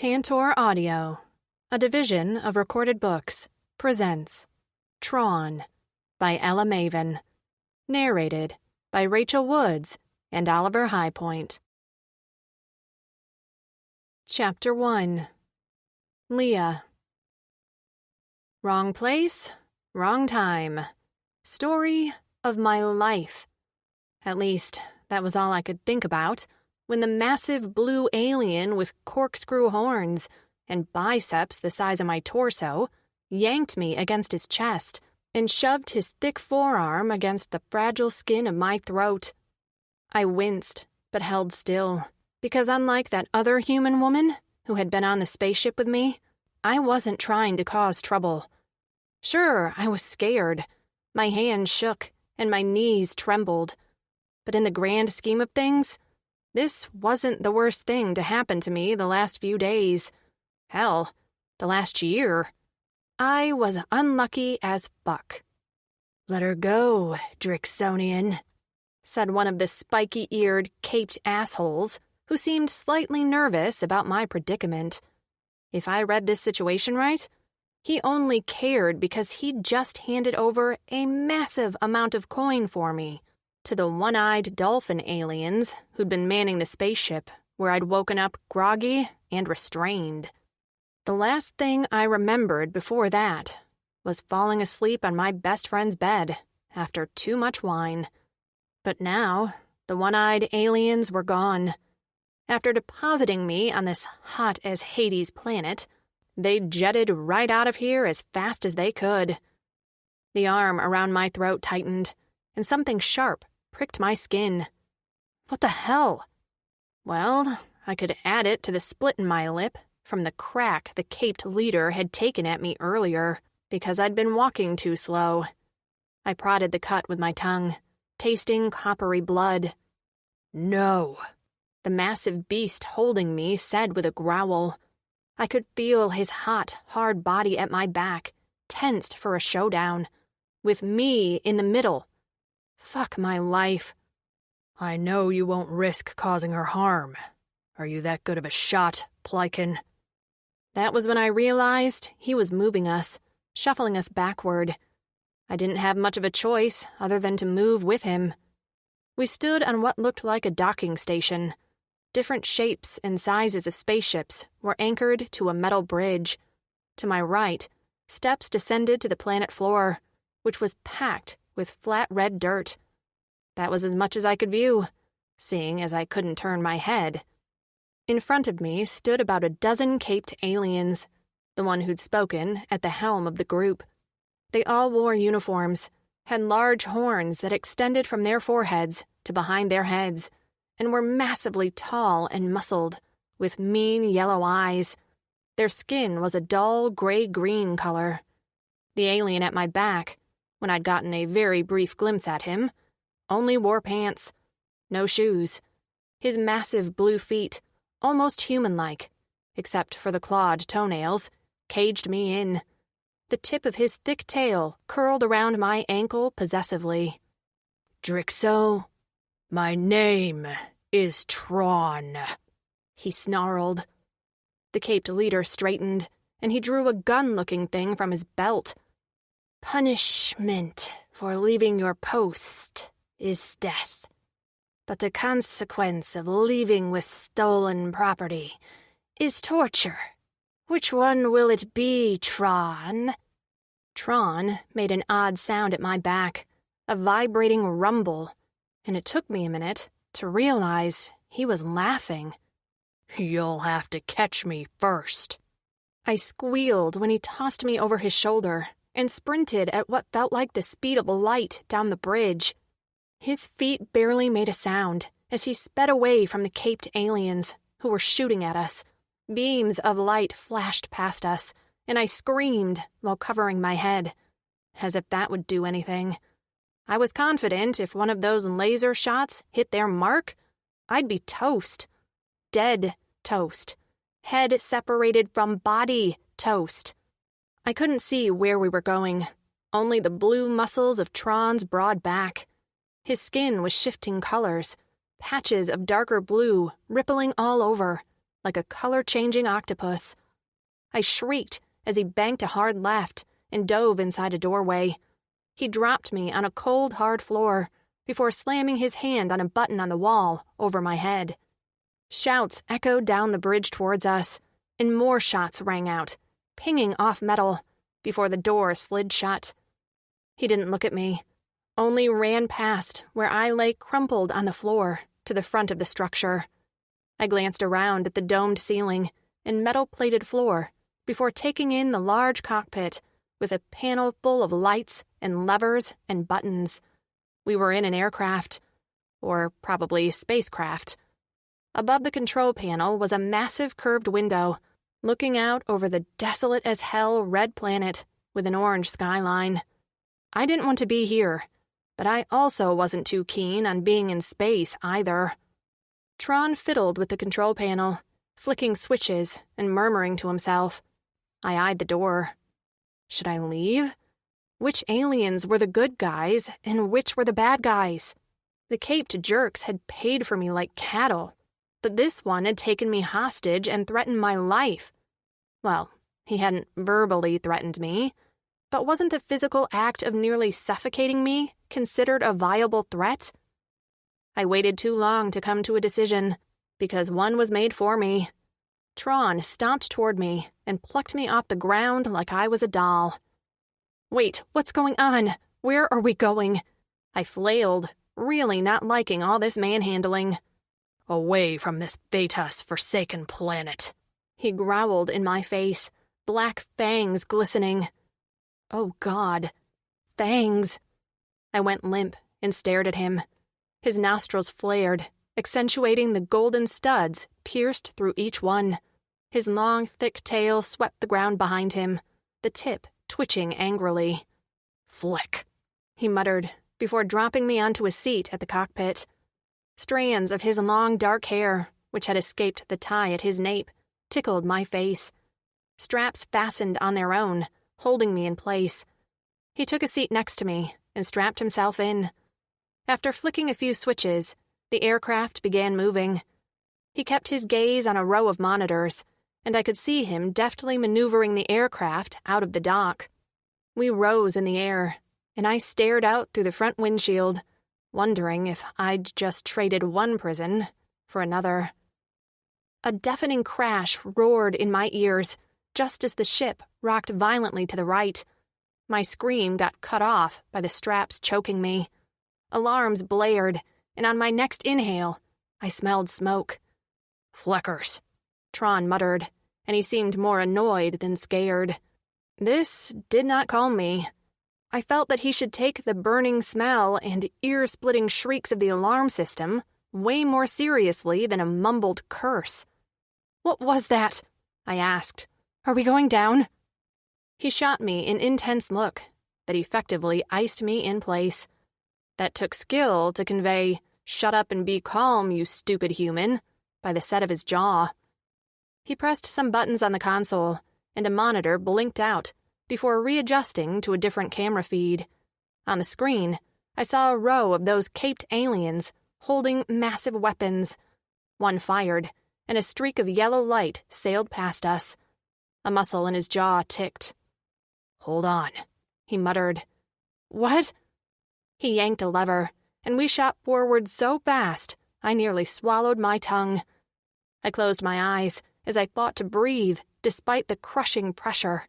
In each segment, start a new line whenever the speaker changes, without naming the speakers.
Tantor Audio, a division of Recorded Books, presents Trawn by Ella Maven, narrated by Rachel Woods and Oliver Highpoint. Chapter 1. Leah. Wrong place, wrong time. Story of my life. At least, that was all I could think about when the massive blue alien with corkscrew horns and biceps the size of my torso yanked me against his chest and shoved his thick forearm against the fragile skin of my throat. I winced, but held still, because unlike that other human woman who had been on the spaceship with me, I wasn't trying to cause trouble. Sure, I was scared. My hands shook and my knees trembled. But in the grand scheme of things, this wasn't the worst thing to happen to me the last few days. Hell, the last year. I was unlucky as fuck. "Let her go, Drixonian," said one of the spiky-eared, caped assholes who seemed slightly nervous about my predicament. If I read this situation right, he only cared because he'd just handed over a massive amount of coin for me to the one-eyed dolphin aliens who'd been manning the spaceship, where I'd woken up groggy and restrained. The last thing I remembered before that was falling asleep on my best friend's bed after too much wine. But now, the one-eyed aliens were gone. After depositing me on this hot-as-Hades planet, they jetted right out of here as fast as they could. The arm around my throat tightened, and something sharp pricked my skin. What the hell? Well, I could add it to the split in my lip from the crack the caped leader had taken at me earlier because I'd been walking too slow. I prodded the cut with my tongue, tasting coppery blood. "No," the massive beast holding me said with a growl. I could feel his hot, hard body at my back, tensed for a showdown, with me in the middle. Fuck my life. "I know you won't risk causing her harm. Are you that good of a shot, Plykin?" That was when I realized he was moving us, shuffling us backward. I didn't have much of a choice other than to move with him. We stood on what looked like a docking station. Different shapes and sizes of spaceships were anchored to a metal bridge. To my right, steps descended to the planet floor, which was packed with flat red dirt. That was as much as I could view, seeing as I couldn't turn my head. In front of me stood about a dozen caped aliens, the one who'd spoken at the helm of the group. They all wore uniforms, had large horns that extended from their foreheads to behind their heads, and were massively tall and muscled, with mean yellow eyes. Their skin was a dull gray-green color. The alien at my back, when I'd gotten a very brief glimpse at him, only wore pants, no shoes. His massive blue feet, almost human-like, except for the clawed toenails, caged me in. The tip of his thick tail curled around my ankle possessively. "Drixo, my name is Trawn," he snarled. The caped leader straightened, and he drew a gun-looking thing from his belt. "Punishment for leaving your post is death. But the consequence of leaving with stolen property is torture. Which one will it be, Trawn?" Trawn made an odd sound at my back, a vibrating rumble, and it took me a minute to realize he was laughing. "You'll have to catch me first." I squealed when he tossed me over his shoulder and sprinted at what felt like the speed of light down the bridge. His feet barely made a sound as he sped away from the caped aliens who were shooting at us. Beams of light flashed past us, and I screamed while covering my head, as if that would do anything. I was confident if one of those laser shots hit their mark, I'd be toast. Dead toast. Head separated from body toast. I couldn't see where we were going, only the blue muscles of Trawn's broad back. His skin was shifting colors, patches of darker blue rippling all over, like a color-changing octopus. I shrieked as he banked a hard left and dove inside a doorway. He dropped me on a cold, hard floor before slamming his hand on a button on the wall over my head. Shouts echoed down the bridge towards us, and more shots rang out, pinging off metal, before the door slid shut. He didn't look at me, only ran past where I lay crumpled on the floor to the front of the structure. I glanced around at the domed ceiling and metal-plated floor before taking in the large cockpit with a panel full of lights and levers and buttons. We were in an aircraft, or probably spacecraft. Above the control panel was a massive curved window, looking out over the desolate-as-hell red planet with an orange skyline. I didn't want to be here, but I also wasn't too keen on being in space either. Trawn fiddled with the control panel, flicking switches and murmuring to himself. I eyed the door. Should I leave? Which aliens were the good guys and which were the bad guys? The caped jerks had paid for me like cattle, but this one had taken me hostage and threatened my life. Well, he hadn't verbally threatened me, but wasn't the physical act of nearly suffocating me considered a viable threat? I waited too long to come to a decision, because one was made for me. Trawn stomped toward me and plucked me off the ground like I was a doll. Wait, what's going on? Where are we going? I flailed, really not liking all this manhandling. Away from this Vetus forsaken planet, he growled in my face, black fangs glistening. Oh God, fangs. I went limp and stared at him. His nostrils flared, accentuating the golden studs pierced through each one. His long, thick tail swept the ground behind him, the tip twitching angrily. Flick, he muttered, before dropping me onto a seat at the cockpit. Strands of his long, dark hair, which had escaped the tie at his nape, tickled my face. Straps fastened on their own, holding me in place. He took a seat next to me and strapped himself in. After flicking a few switches, the aircraft began moving. He kept his gaze on a row of monitors, and I could see him deftly maneuvering the aircraft out of the dock. We rose in the air, and I stared out through the front windshield, wondering if I'd just traded one prison for another. A deafening crash roared in my ears just as the ship rocked violently to the right. My scream got cut off by the straps choking me. Alarms blared, and on my next inhale, I smelled smoke. Fleckers, Trawn muttered, and he seemed more annoyed than scared. This did not calm me. I felt that he should take the burning smell and ear-splitting shrieks of the alarm system way more seriously than a mumbled curse. What was that? I asked. Are we going down? He shot me an intense look that effectively iced me in place. That took skill to convey, "Shut up and be calm, you stupid human," by the set of his jaw. He pressed some buttons on the console, and a monitor blinked out before readjusting to a different camera feed. On the screen, I saw a row of those caped aliens holding massive weapons. One fired, and a streak of yellow light sailed past us. A muscle in his jaw ticked. Hold on, he muttered. What? He yanked a lever, and we shot forward so fast I nearly swallowed my tongue. I closed my eyes as I fought to breathe despite the crushing pressure.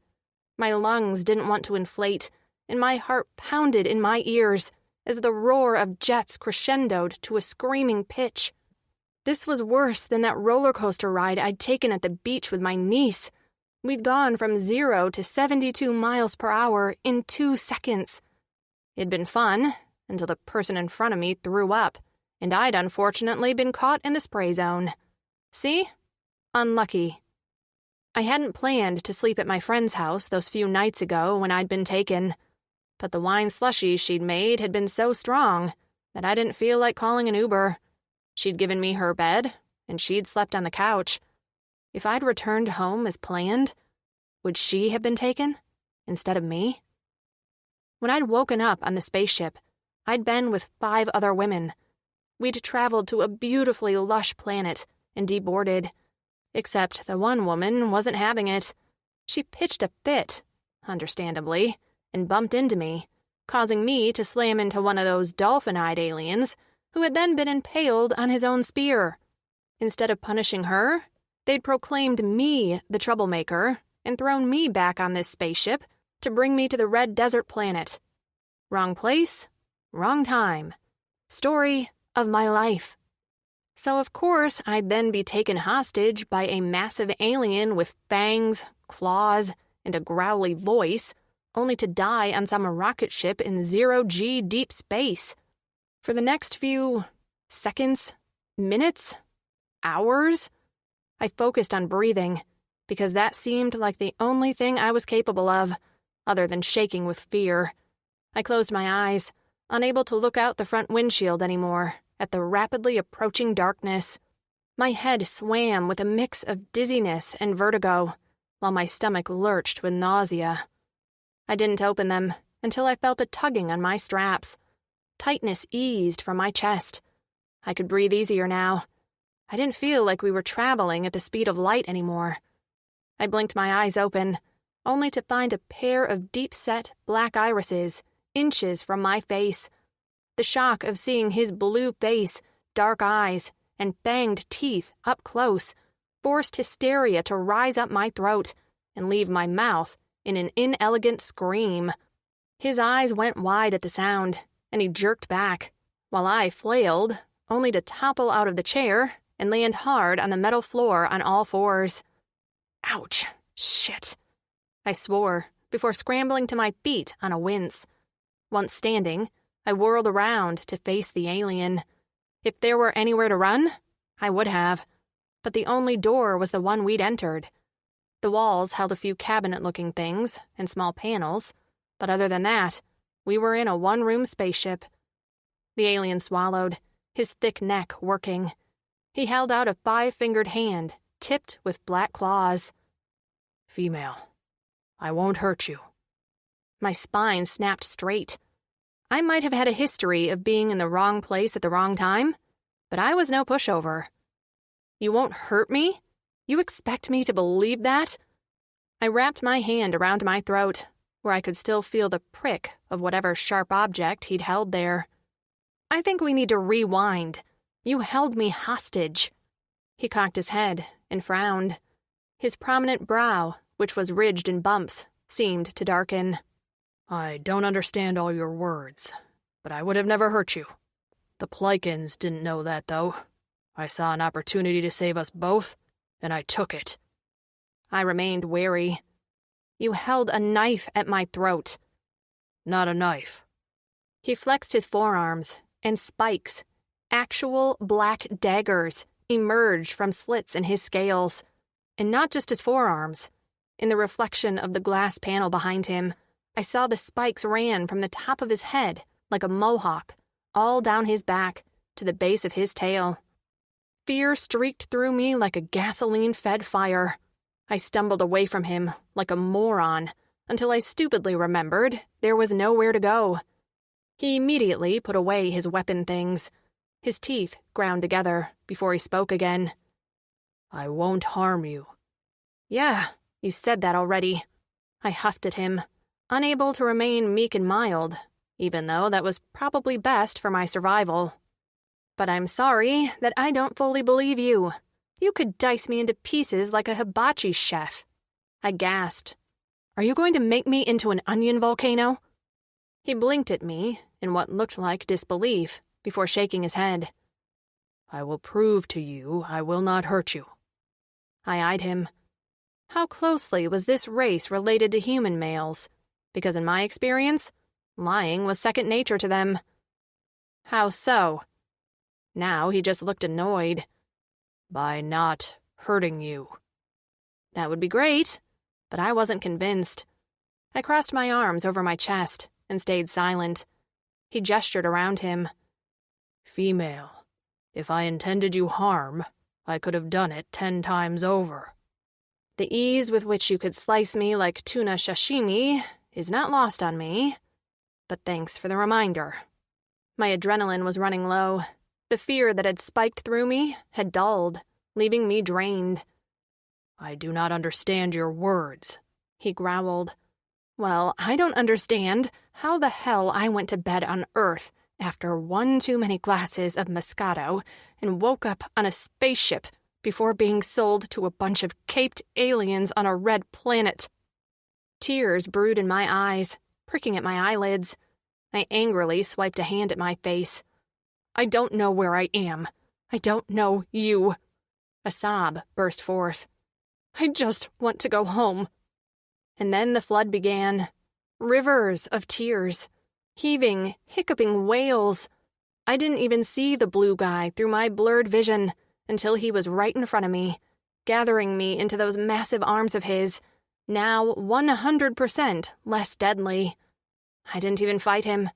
My lungs didn't want to inflate, and my heart pounded in my ears as the roar of jets crescendoed to a screaming pitch. This was worse than that roller coaster ride I'd taken at the beach with my niece. We'd gone from 0 to 72 miles per hour in 2 seconds. It'd been fun until the person in front of me threw up, and I'd unfortunately been caught in the spray zone. See? Unlucky. I hadn't planned to sleep at my friend's house those few nights ago when I'd been taken, but the wine slushies she'd made had been so strong that I didn't feel like calling an Uber. She'd given me her bed, and she'd slept on the couch. If I'd returned home as planned, would she have been taken instead of me? When I'd woken up on the spaceship, I'd been with 5 other women. We'd traveled to a beautifully lush planet and deboarded. Except the one woman wasn't having it. She pitched a fit, understandably, and bumped into me, causing me to slam into one of those dolphin-eyed aliens who had then been impaled on his own spear. Instead of punishing her, they'd proclaimed me the troublemaker and thrown me back on this spaceship to bring me to the red desert planet. Wrong place, wrong time. Story of my life. So of course I'd then be taken hostage by a massive alien with fangs, claws, and a growly voice, only to die on some rocket ship in zero-G deep space. For the next few seconds, minutes, hours, I focused on breathing, because that seemed like the only thing I was capable of, other than shaking with fear. I closed my eyes, unable to look out the front windshield anymore, at the rapidly approaching darkness. My head swam with a mix of dizziness and vertigo, while my stomach lurched with nausea. I didn't open them until I felt a tugging on my straps. Tightness eased from my chest. I could breathe easier now. I didn't feel like we were traveling at the speed of light anymore. I blinked my eyes open, only to find a pair of deep-set black irises inches from my face. The shock of seeing his blue face, dark eyes, and fanged teeth up close forced hysteria to rise up my throat and leave my mouth in an inelegant scream. His eyes went wide at the sound, and he jerked back, while I flailed, only to topple out of the chair and land hard on the metal floor on all fours. Ouch. Shit. I swore, before scrambling to my feet on a wince. Once standing, I whirled around to face the alien. If there were anywhere to run, I would have, but the only door was the one we'd entered. The walls held a few cabinet-looking things and small panels, but other than that, we were in a one-room spaceship. The alien swallowed, his thick neck working. He held out a 5-fingered hand, tipped with black claws. "Female, I won't hurt you." My spine snapped straight. I might have had a history of being in the wrong place at the wrong time, but I was no pushover. "You won't hurt me? You expect me to believe that?" I wrapped my hand around my throat, where I could still feel the prick of whatever sharp object he'd held there. "I think we need to rewind. You held me hostage." He cocked his head and frowned. His prominent brow, which was ridged in bumps, seemed to darken. "I don't understand all your words, but I would have never hurt you. The Plikins didn't know that, though. I saw an opportunity to save us both, and I took it." I remained wary. "You held a knife at my throat." "Not a knife." He flexed his forearms, and spikes, actual black daggers, emerged from slits in his scales. And not just his forearms. In the reflection of the glass panel behind him, I saw the spikes ran from the top of his head like a mohawk, all down his back, to the base of his tail. Fear streaked through me like a gasoline-fed fire. I stumbled away from him like a moron until I stupidly remembered there was nowhere to go. He immediately put away his weapon things. His teeth ground together before he spoke again. "I won't harm you." "Yeah, you said that already." I huffed at him, unable to remain meek and mild, even though that was probably best for my survival. "But I'm sorry that I don't fully believe you. You could dice me into pieces like a hibachi chef." I gasped. "Are you going to make me into an onion volcano?" He blinked at me in what looked like disbelief before shaking his head. "I will prove to you I will not hurt you." I eyed him. How closely was this race related to human males? Because in my experience, lying was second nature to them. "How so?" Now he just looked annoyed. "By not hurting you." That would be great, but I wasn't convinced. I crossed my arms over my chest and stayed silent. He gestured around him. "Female, if I intended you harm, I could have done it 10 times over." The ease with which you could slice me like tuna sashimi is not lost on me, but thanks for the reminder. My adrenaline was running low. The fear that had spiked through me had dulled, leaving me drained.
I do not understand your words,
he growled. Well, I don't understand how the hell I went to bed on Earth after one too many glasses of Moscato and woke up on a spaceship before being sold to a bunch of caped aliens on a red planet. Tears brewed in my eyes, pricking at my eyelids. I angrily swiped a hand at my face. I don't know where I am. I don't know you. A sob burst forth. I just want to go home. And then the flood began. Rivers of tears. Heaving, hiccuping wails. I didn't even see the blue guy through my blurred vision until he was right in front of me, gathering me into those massive arms of his, now 100% less deadly. I didn't even fight him.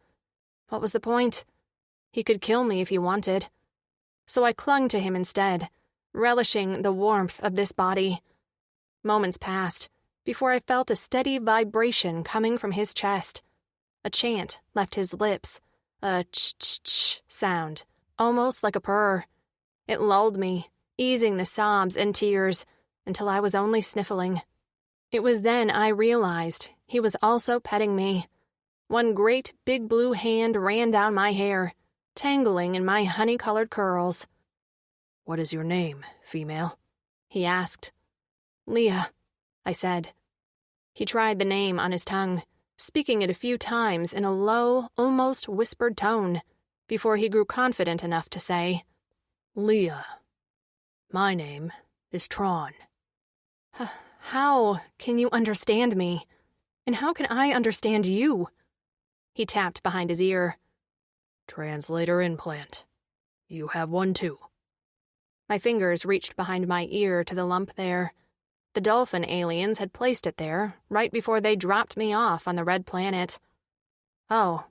What was the point? He could kill me if he wanted. So I clung to him instead, relishing the warmth of this body. Moments passed before I felt a steady vibration coming from his chest. A chant left his lips, a ch-ch-ch sound, almost like a purr. It lulled me, easing the sobs and tears until I was only sniffling. It was then I realized he was also petting me. One great big blue hand ran down my hair, tangling in my honey-colored curls.
What is your name, female?
He asked. Leah, I said. He tried the name on his tongue, speaking it a few times in a low, almost whispered tone, before he grew confident enough to say,
Leah. My name is Trawn.
How can you understand me? And how can I understand you? He tapped behind his ear.
Translator implant. You have one too.
My fingers reached behind my ear to the lump there. The dolphin aliens had placed it there right before they dropped me off on the red planet. Oh.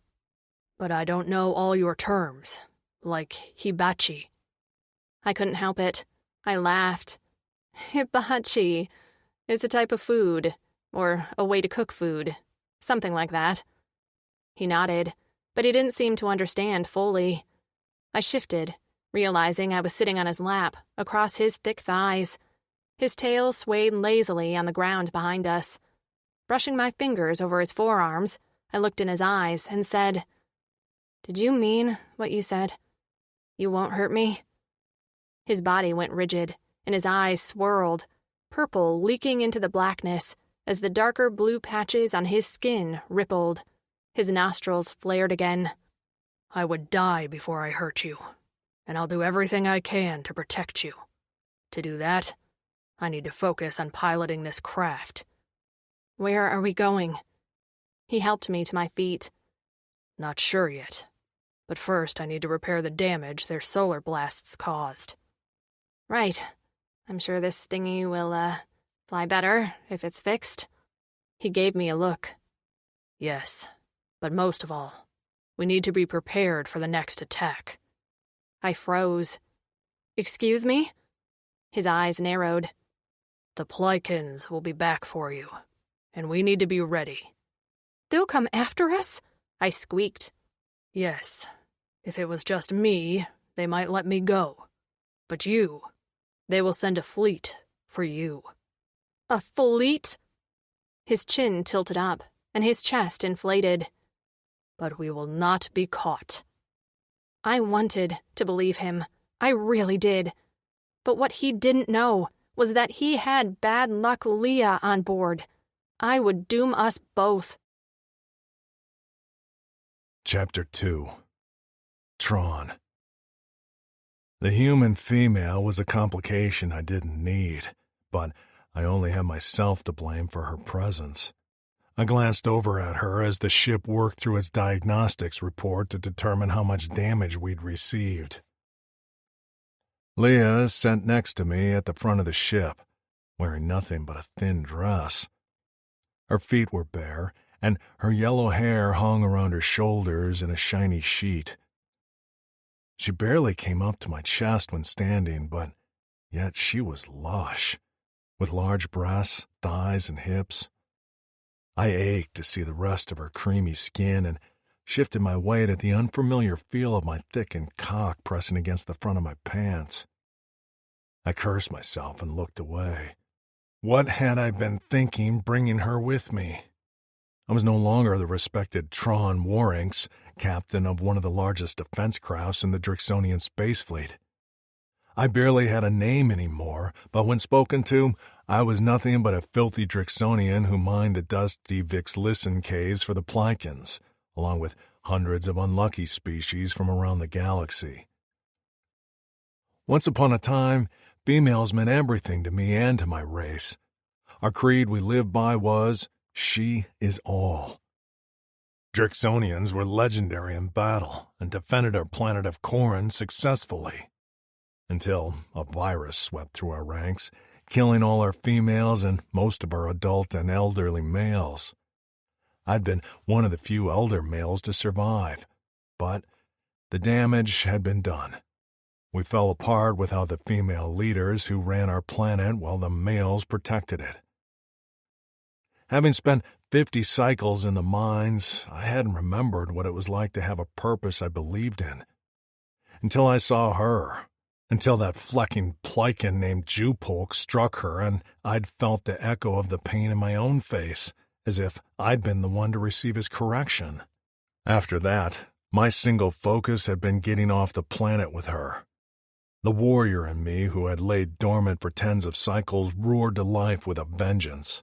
But I don't know all your terms, like hibachi.
I couldn't help it. I laughed. Hibachi is a type of food, or a way to cook food, something like that. He nodded, but he didn't seem to understand fully. I shifted, realizing I was sitting on his lap, across his thick thighs. His tail swayed lazily on the ground behind us. Brushing my fingers over his forearms, I looked in his eyes and said, Did you mean what you said? You won't hurt me? His body went rigid, and his eyes swirled, purple leaking into the blackness as the darker blue patches on his skin rippled. His nostrils flared again.
I would die before I hurt you, and I'll do everything I can to protect you. To do that, I need to focus on piloting this craft.
Where are we going? He helped me to my feet.
Not sure yet, but first I need to repair the damage their solar blasts caused.
Right. I'm sure this thingy will, fly better if it's fixed. He gave me a look.
Yes, but most of all, we need to be prepared for the next attack.
I froze. Excuse me? His eyes narrowed.
The Plykins will be back for you, and we need to be ready.
They'll come after us? I squeaked.
Yes. If it was just me, they might let me go. But you, they will send a fleet for you.
A fleet? His chin tilted up, and his chest inflated.
But we will not be caught.
I wanted to believe him. I really did. But what he didn't know was that he had bad luck Leah on board. I would doom us both.
Chapter 2. Trawn. The human female was a complication I didn't need, but I only had myself to blame for her presence. I glanced over at her as the ship worked through its diagnostics report to determine how much damage we'd received. Leah sat next to me at the front of the ship, wearing nothing but a thin dress. Her feet were bare, and her yellow hair hung around her shoulders in a shiny sheet. She barely came up to my chest when standing, but yet she was lush, with large breasts, thighs, and hips. I ached to see the rest of her creamy skin and shifted my weight at the unfamiliar feel of my thickened cock pressing against the front of my pants. I cursed myself and looked away. What had I been thinking bringing her with me? I was no longer the respected Trawn Warinx, captain of one of the largest defense crafts in the Drixonian space fleet. I barely had a name anymore, but when spoken to, I was nothing but a filthy Drixonian who mined the dusty Vixlisten caves for the Plycans, along with hundreds of unlucky species from around the galaxy. Once upon a time, females meant everything to me and to my race. Our creed we lived by was, she is all. Drixonians were legendary in battle and defended our planet of Corin successfully. Until a virus swept through our ranks, killing all our females and most of our adult and elderly males. I'd been one of the few elder males to survive, but the damage had been done. We fell apart without the female leaders who ran our planet while the males protected it. Having spent 50 cycles in the mines, I hadn't remembered what it was like to have a purpose I believed in. Until I saw her. Until that flecking Plycan named Jupulk struck her and I'd felt the echo of the pain in my own face, as if I'd been the one to receive his correction. After that, my single focus had been getting off the planet with her. The warrior in me who had laid dormant for tens of cycles roared to life with a vengeance.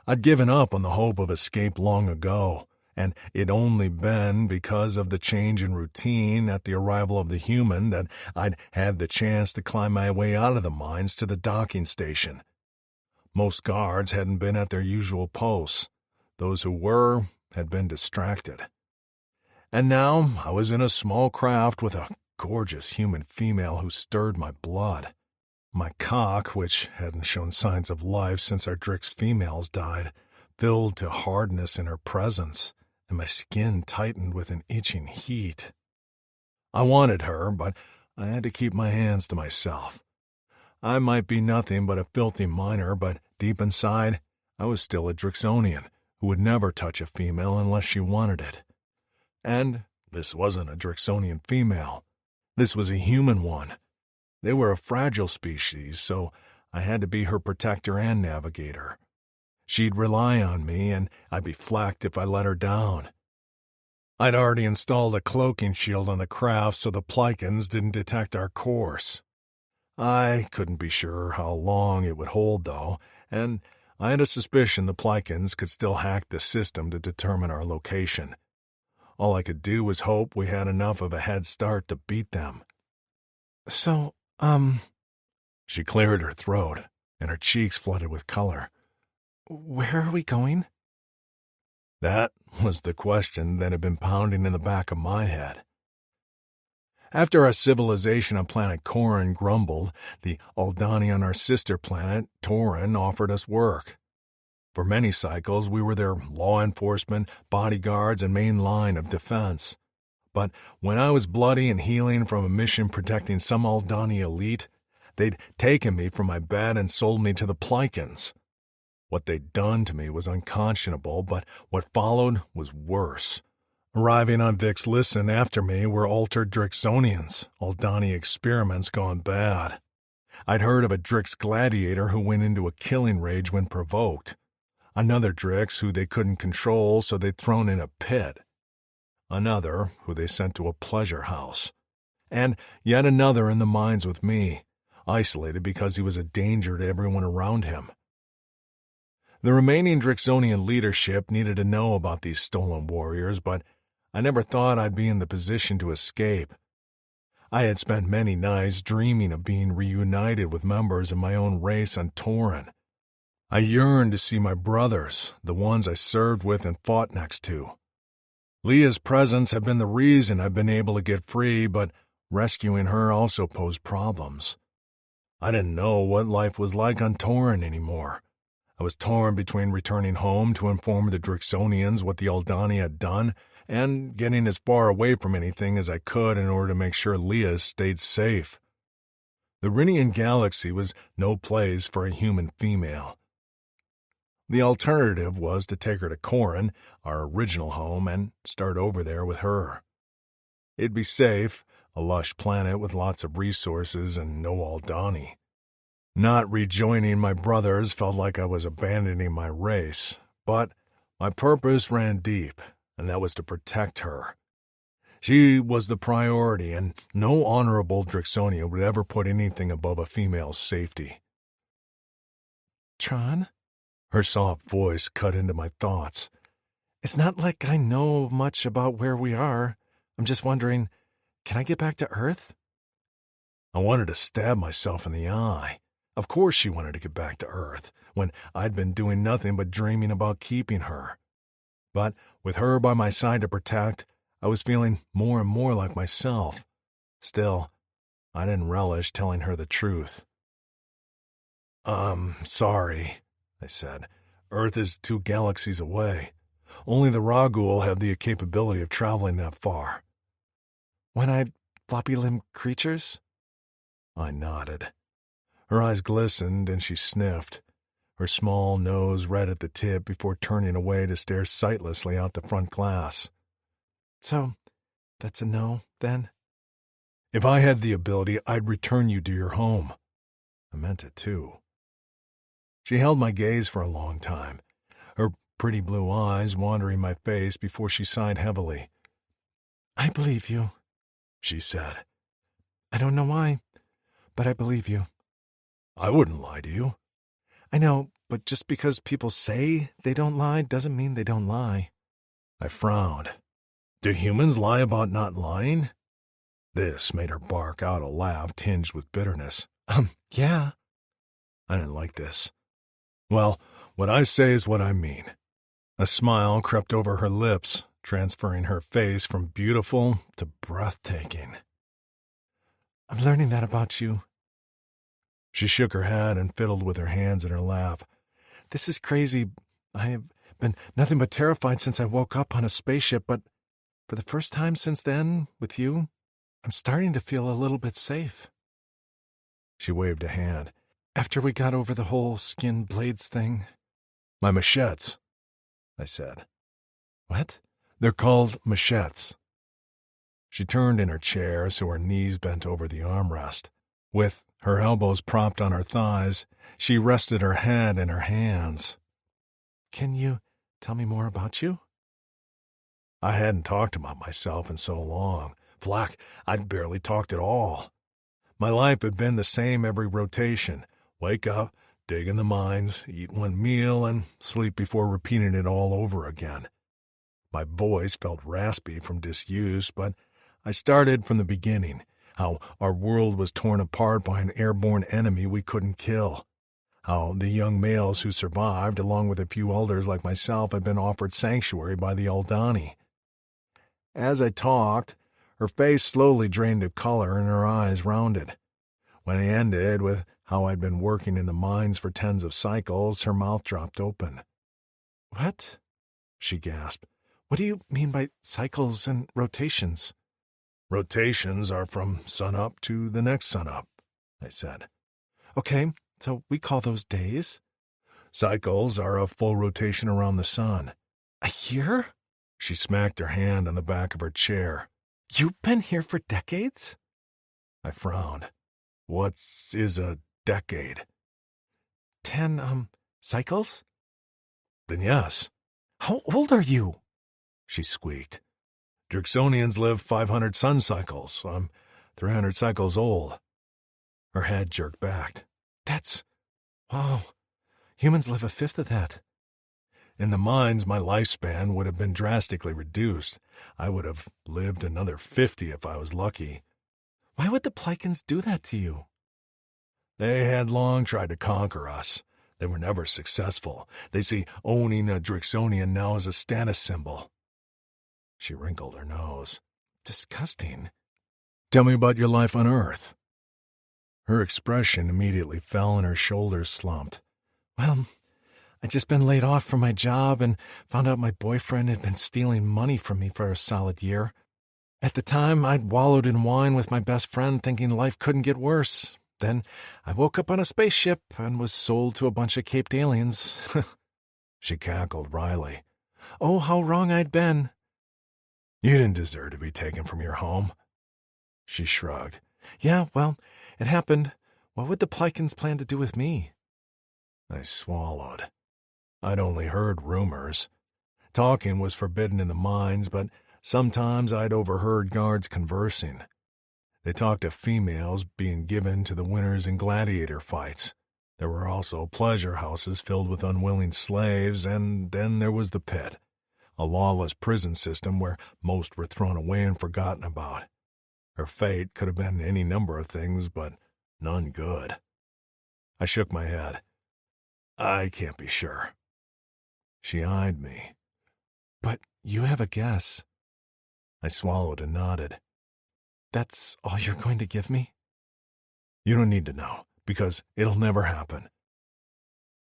I'd given up on the hope of escape long ago, and it'd only been because of the change in routine at the arrival of the human that I'd had the chance to climb my way out of the mines to the docking station. Most guards hadn't been at their usual posts. Those who were had been distracted. And now I was in a small craft with a gorgeous human female who stirred my blood. My cock, which hadn't shown signs of life since our Drix females died, filled to hardness in her presence, and my skin tightened with an itching heat. I wanted her, but I had to keep my hands to myself. I might be nothing but a filthy miner, but deep inside, I was still a Drixonian who would never touch a female unless she wanted it. And this wasn't a Drixonian female. This was a human one. They were a fragile species, so I had to be her protector and navigator. She'd rely on me, and I'd be flacked if I let her down. I'd already installed a cloaking shield on the craft so the Plycans didn't detect our course. I couldn't be sure how long it would hold, though, and I had a suspicion the Plycans could still hack the system to determine our location. All I could do was hope we had enough of a head start to beat them. So, She cleared her throat, and her cheeks flooded with color. Where are we going? That was the question that had been pounding in the back of my head. After our civilization on planet Corin grumbled, the Aldani on our sister planet, Tauren, offered us work. For many cycles, we were their law enforcement, bodyguards, and main line of defense. But when I was bloody and healing from a mission protecting some Aldani elite, they'd taken me from my bed and sold me to the Plycans. What they'd done to me was unconscionable, but what followed was worse. Arriving on Vixlisten after me were altered Drixonians, Aldani experiments gone bad. I'd heard of a Drix gladiator who went into a killing rage when provoked. Another Drix who they couldn't control, so they'd thrown in a pit. Another who they sent to a pleasure house. And yet another in the mines with me, isolated because he was a danger to everyone around him. The remaining Drixonian leadership needed to know about these stolen warriors, but I never thought I'd be in the position to escape. I had spent many nights dreaming of being reunited with members of my own race on Tauren. I yearned to see my brothers, the ones I served with and fought next to. Leah's presence had been the reason I'd been able to get free, but rescuing her also posed problems. I didn't know what life was like on Tauren anymore. I was torn between returning home to inform the Drixonians what the Aldani had done and getting as far away from anything as I could in order to make sure Leah stayed safe. The Rinian galaxy was no place for a human female. The alternative was to take her to Corin, our original home, and start over there with her. It'd be safe, a lush planet with lots of resources and no Aldani. Not rejoining my brothers felt like I was abandoning my race, but my purpose ran deep, and that was to protect her. She was the priority, and no honorable Drixonian would ever put anything above a female's safety.
Trawn?
Her soft voice cut into my thoughts.
It's not like I know much about where we are. I'm just wondering, can I get back to Earth?
I wanted to stab myself in the eye. Of course she wanted to get back to Earth, when I'd been doing nothing but dreaming about keeping her. But with her by my side to protect, I was feeling more and more like myself. Still, I didn't relish telling her the truth. Sorry, I said. Earth is 2 galaxies away. Only the Ragul have the capability of traveling that far.
One-eyed, floppy-limbed creatures?
I nodded. Her eyes glistened and she sniffed, her small nose red at the tip before turning away to stare sightlessly out the front glass.
So, that's a no, then?
If I had the ability, I'd return you to your home. I meant it, too. She held my gaze for a long time, her pretty blue eyes wandering my face before she sighed heavily.
I believe you,
she said.
I don't know why, but I believe you.
I wouldn't lie to you.
I know, but just because people say they don't lie doesn't mean they don't lie.
I frowned. Do humans lie about not lying? This made her bark out a laugh tinged with bitterness.
Yeah.
I didn't like this. Well, what I say is what I mean. A smile crept over her lips, transferring her face from beautiful to breathtaking.
I'm learning that about you.
She shook her head and fiddled with her hands in her lap.
This is crazy. I have been nothing but terrified since I woke up on a spaceship, but for the first time since then, with you, I'm starting to feel a little bit safe.
She waved a hand.
After we got over the whole skin blades thing.
My machetes, I said.
What?
They're called machetes. She turned in her chair so her knees bent over the armrest. With her elbows propped on her thighs, she rested her head in her hands.
Can you tell me more about you?
I hadn't talked about myself in so long. Flack, I'd barely talked at all. My life had been the same every rotation. Wake up, dig in the mines, eat one meal, and sleep before repeating it all over again. My voice felt raspy from disuse, but I started from the beginning, how our world was torn apart by an airborne enemy we couldn't kill, how the young males who survived, along with a few elders like myself, had been offered sanctuary by the Aldani. As I talked, her face slowly drained of color and her eyes rounded. When I ended with how I'd been working in the mines for tens of cycles, her mouth dropped open.
What? She gasped. What do you mean by cycles and rotations?
Rotations are from sunup to the next sunup, I said.
Okay, so we call those days?
Cycles are a full rotation around the sun.
A year?
She smacked her hand on the back of her chair.
You've been here for decades?
I frowned. What is a decade?
10, cycles?
Then yes.
How old are you?
She squeaked. Drixonians live 500 sun cycles. I'm 300 cycles old. Her head jerked back.
Wow. Humans live a fifth of that.
In the mines, my lifespan would have been drastically reduced. I would have lived another 50 if I was lucky.
Why would the Plycans do that to you?
They had long tried to conquer us. They were never successful. They see owning a Drixonian now as a status symbol. She wrinkled her nose.
Disgusting.
Tell me about your life on Earth. Her expression immediately fell and her shoulders slumped.
Well, I'd just been laid off from my job and found out my boyfriend had been stealing money from me for a solid year. At the time, I'd wallowed in wine with my best friend thinking life couldn't get worse. Then I woke up on a spaceship and was sold to a bunch of caped aliens.
She cackled wryly.
Oh, how wrong I'd been.
You didn't deserve to be taken from your home. She shrugged.
Yeah, well, it happened. What would the Plikins plan to do with me?
I swallowed. I'd only heard rumors. Talking was forbidden in the mines, but sometimes I'd overheard guards conversing. They talked of females being given to the winners in gladiator fights. There were also pleasure houses filled with unwilling slaves, and then there was the pit, a lawless prison system where most were thrown away and forgotten about. Her fate could have been any number of things, but none good. I shook my head. I can't be sure. She eyed me.
But you have a guess.
I swallowed and nodded.
That's all you're going to give me?
You don't need to know, because it'll never happen.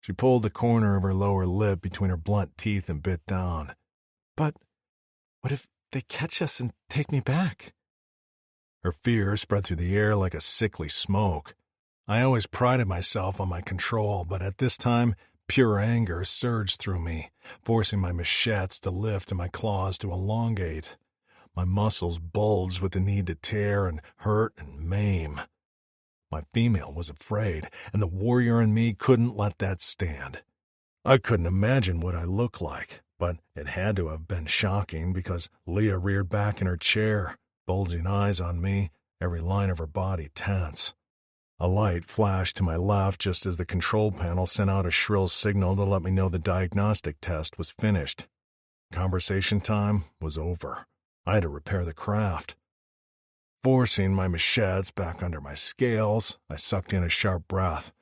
She pulled the corner of her lower lip between her blunt teeth and bit down.
But what if they catch us and take me back?
Her fear spread through the air like a sickly smoke. I always prided myself on my control, but at this time, pure anger surged through me, forcing my machetes to lift and my claws to elongate. My muscles bulged with the need to tear and hurt and maim. My female was afraid, and the warrior in me couldn't let that stand. I couldn't imagine what I looked like, but it had to have been shocking because Leah reared back in her chair, bulging eyes on me, every line of her body tense. A light flashed to my left just as the control panel sent out a shrill signal to let me know the diagnostic test was finished. Conversation time was over. I had to repair the craft. Forcing my machetes back under my scales, I sucked in a sharp breath.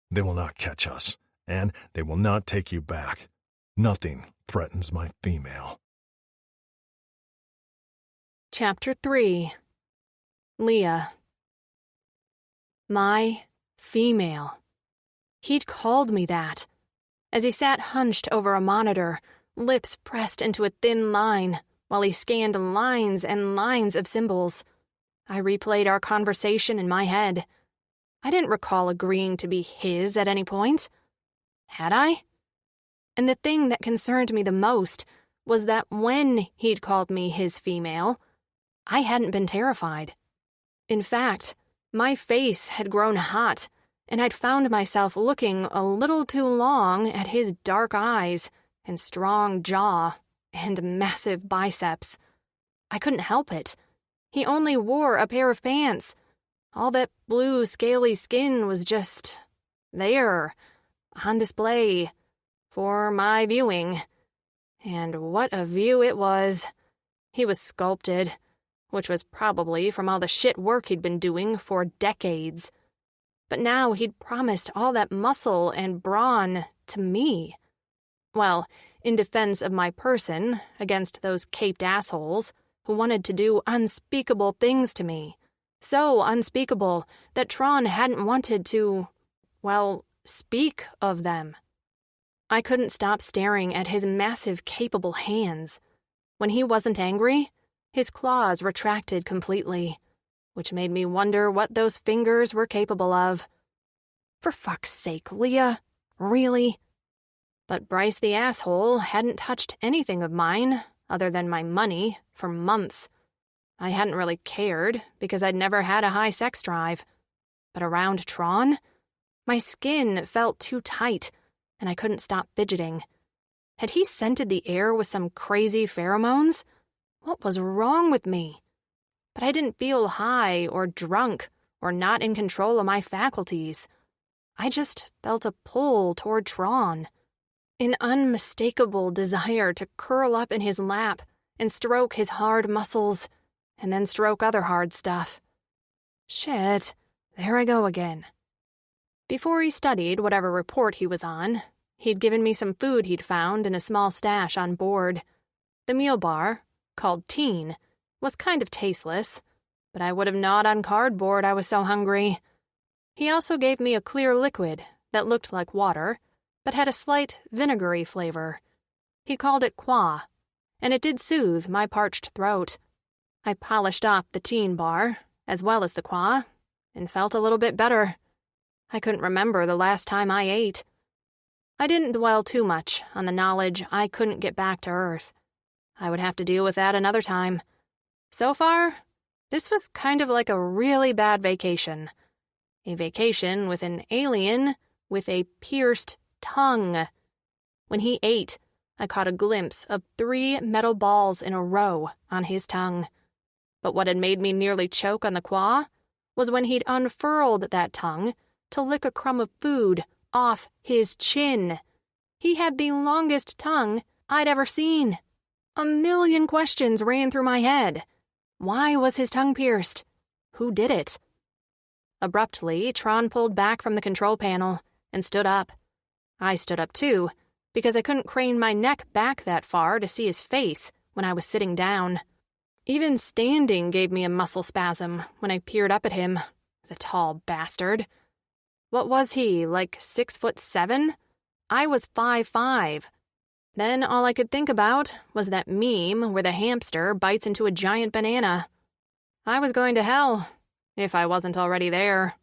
They will not catch us, and they will not take you back. Nothing threatens my female.
Chapter 3. Leah. My female. He'd called me that. As he sat hunched over a monitor, lips pressed into a thin line, while he scanned lines and lines of symbols. I replayed our conversation in my head. I didn't recall agreeing to be his at any point. Had I? And the thing that concerned me the most was that when he'd called me his female, I hadn't been terrified. In fact, my face had grown hot, and I'd found myself looking a little too long at his dark eyes and strong jaw and massive biceps. I couldn't help it. He only wore a pair of pants. All that blue, scaly skin was just there, on display, for my viewing. And what a view it was. He was sculpted, which was probably from all the shit work he'd been doing for decades. But now he'd promised all that muscle and brawn to me. Well, in defense of my person against those caped assholes who wanted to do unspeakable things to me. So unspeakable that Trawn hadn't wanted to, well, speak of them. I couldn't stop staring at his massive, capable hands. When he wasn't angry, his claws retracted completely, which made me wonder what those fingers were capable of. For fuck's sake, Leah, really? But Bryce the asshole hadn't touched anything of mine other than my money for months. I hadn't really cared because I'd never had a high sex drive. But around Trawn, my skin felt too tight and I couldn't stop fidgeting. Had he scented the air with some crazy pheromones? What was wrong with me? But I didn't feel high or drunk or not in control of my faculties. I just felt a pull toward Trawn. An unmistakable desire to curl up in his lap and stroke his hard muscles and then stroke other hard stuff. Shit, there I go again. Before he studied whatever report he was on, he'd given me some food he'd found in a small stash on board. The meal bar, called Teen, was kind of tasteless, but I would have gnawed on cardboard, I was so hungry. He also gave me a clear liquid that looked like water, but had a slight vinegary flavor. He called it qua, and it did soothe my parched throat. I polished off the Teen bar, as well as the qua, and felt a little bit better. I couldn't remember the last time I ate. I didn't dwell too much on the knowledge I couldn't get back to Earth. I would have to deal with that another time. So far, this was kind of like a really bad vacation. A vacation with an alien with a pierced tongue. When he ate, I caught a glimpse of 3 metal balls in a row on his tongue. But what had made me nearly choke on the quaw was when he'd unfurled that tongue to lick a crumb of food off his chin. He had the longest tongue I'd ever seen. A million questions ran through my head. Why was his tongue pierced? Who did it? Abruptly, Trawn pulled back from the control panel and stood up. I stood up too, because I couldn't crane my neck back that far to see his face when I was sitting down. Even standing gave me a muscle spasm when I peered up at him, the tall bastard. What was he, like 6'7"? I was 5'5". Then all I could think about was that meme where the hamster bites into a giant banana. I was going to hell, if I wasn't already there.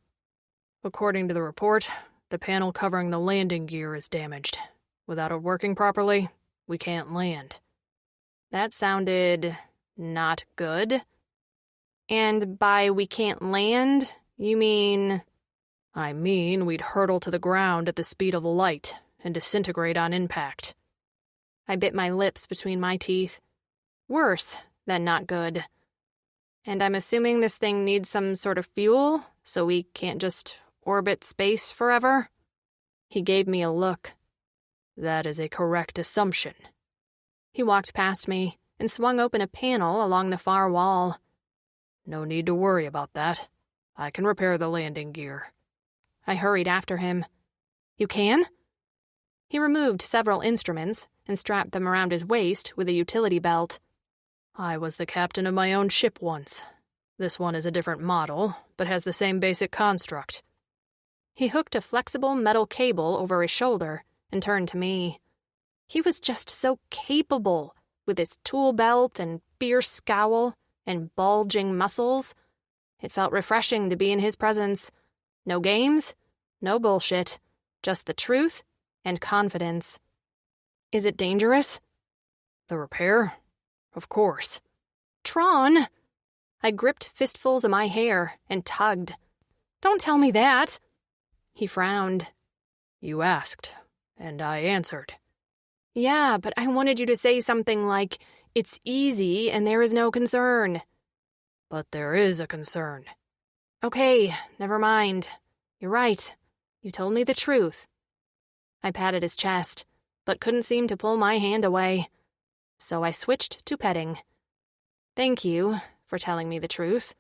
According to the report, the panel covering the landing gear is damaged. Without it working properly, we can't land.
That sounded not good. And by we can't land, you mean...
I mean we'd hurtle to the ground at the speed of light and disintegrate on impact.
I bit my lips between my teeth. Worse than not good. And I'm assuming this thing needs some sort of fuel, so we can't just orbit space forever? He gave me a look.
That is a correct assumption.
He walked past me and swung open a panel along the far wall.
No need to worry about that. I can repair the landing gear.
I hurried after him. You can? He removed several instruments and strapped them around his waist with a utility belt.
I was the captain of my own ship once. This one is a different model, but has the same basic construct.
He hooked a flexible metal cable over his shoulder and turned to me. He was just so capable, with his tool belt and fierce scowl and bulging muscles. It felt refreshing to be in his presence. No games, no bullshit, just the truth and confidence. Is it dangerous?
The repair? Of course.
Trawn! I gripped fistfuls of my hair and tugged. Don't tell me that. He frowned.
You asked, and I answered.
Yeah, but I wanted you to say something like, it's easy and there is no concern.
But there is a concern.
Okay, never mind. You're right. You told me the truth. I patted his chest, but couldn't seem to pull my hand away. So I switched to petting. Thank you for telling me the truth.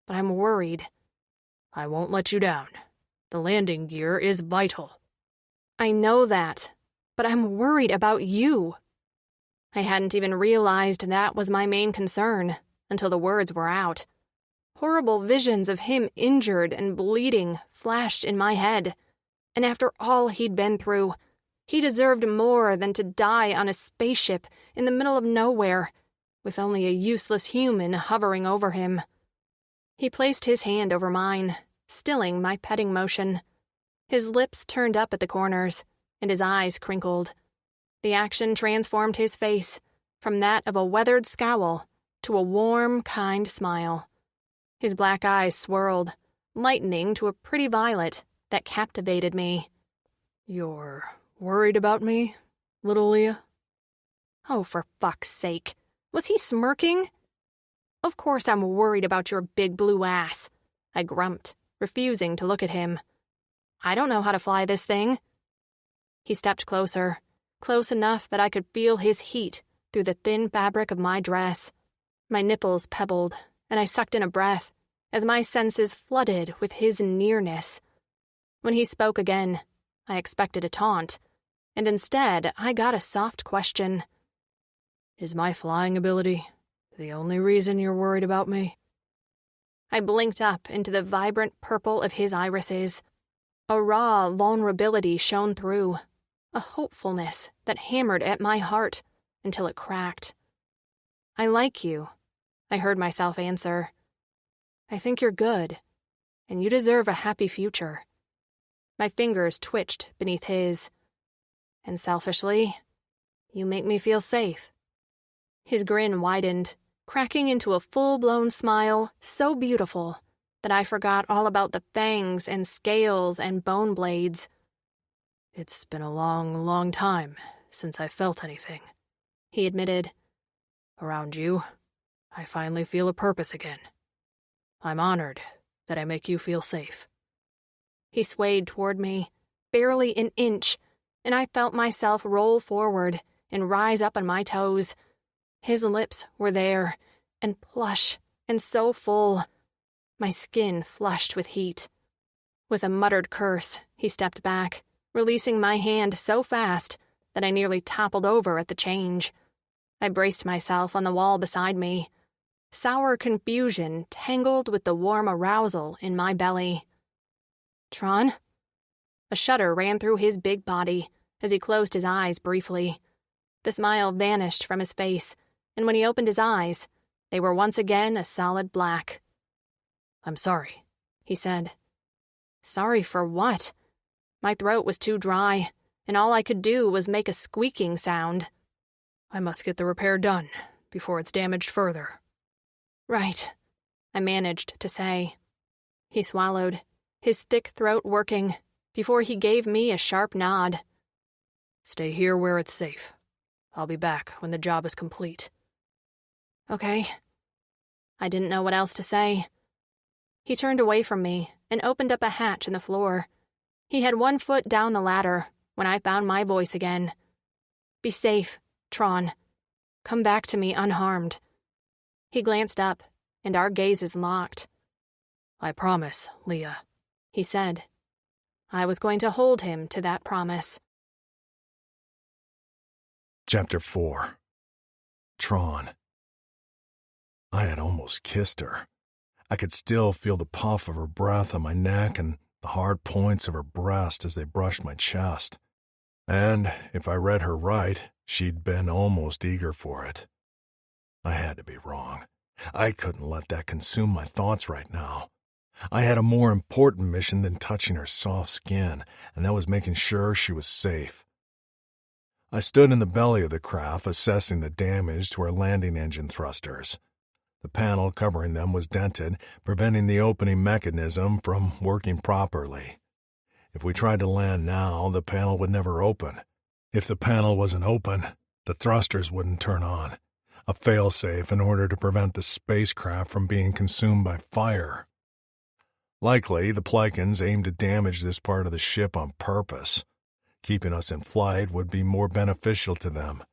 But I'm worried.
I won't let you down. The landing gear is vital.
I know that, but I'm worried about you. I hadn't even realized that was my main concern until the words were out. Horrible visions of him injured and bleeding flashed in my head. And after all he'd been through, he deserved more than to die on a spaceship in the middle of nowhere, with only a useless human hovering over him. He placed his hand over mine, stilling my petting motion. His lips turned up at the corners, and his eyes crinkled. The action transformed his face from that of a weathered scowl to a warm, kind smile. His black eyes swirled, lightening to a pretty violet that captivated me.
You're worried about me, little Leah?
Oh, for fuck's sake. Was he smirking? Of course I'm worried about your big blue ass, I grumped, refusing to look at him. I don't know how to fly this thing. He stepped closer, close enough that I could feel his heat through the thin fabric of my dress. My nipples pebbled, and I sucked in a breath as my senses flooded with his nearness. When he spoke again, I expected a taunt, and instead I got a soft question.
Is my flying ability the only reason you're worried about me?
I blinked up into the vibrant purple of his irises. A raw vulnerability shone through, a hopefulness that hammered at my heart until it cracked. I like you, I heard myself answer. I think you're good, and you deserve a happy future. My fingers twitched beneath his. And selfishly, you make me feel safe. His grin widened, cracking into a full-blown smile so beautiful that I forgot all about the fangs and scales and bone blades.
It's been a long, long time since I felt anything,
he admitted.
Around you, I finally feel a purpose again. I'm honored that I make you feel safe.
He swayed toward me, barely an inch, and I felt myself roll forward and rise up on my toes. His lips were there, and plush, and so full. My skin flushed with heat. With a muttered curse, he stepped back, releasing my hand so fast that I nearly toppled over at the change. I braced myself on the wall beside me. Sour confusion tangled with the warm arousal in my belly. Trawn? A shudder ran through his big body as he closed his eyes briefly. The smile vanished from his face, and when he opened his eyes, they were once again a solid black.
I'm sorry,
he said. Sorry for what? My throat was too dry, and all I could do was make a squeaking sound.
I must get the repair done before it's damaged further.
Right, I managed to say. He swallowed, his thick throat working, before he gave me a sharp nod.
Stay here where it's safe. I'll be back when the job is complete.
Okay. I didn't know what else to say. He turned away from me and opened up a hatch in the floor. He had one foot down the ladder when I found my voice again. Be safe, Trawn. Come back to me unharmed. He glanced up, and our gazes locked.
I promise, Leah,
he said. I was going to hold him to that promise.
Chapter 4. Trawn. I had almost kissed her. I could still feel the puff of her breath on my neck and the hard points of her breast as they brushed my chest. And, if I read her right, she'd been almost eager for it. I had to be wrong. I couldn't let that consume my thoughts right now. I had a more important mission than touching her soft skin, and that was making sure she was safe. I stood in the belly of the craft, assessing the damage to our landing engine thrusters. The panel covering them was dented, preventing the opening mechanism from working properly. If we tried to land now, the panel would never open. If the panel wasn't open, the thrusters wouldn't turn on. A failsafe in order to prevent the spacecraft from being consumed by fire. Likely, the Plikins aimed to damage this part of the ship on purpose. Keeping us in flight would be more beneficial to them.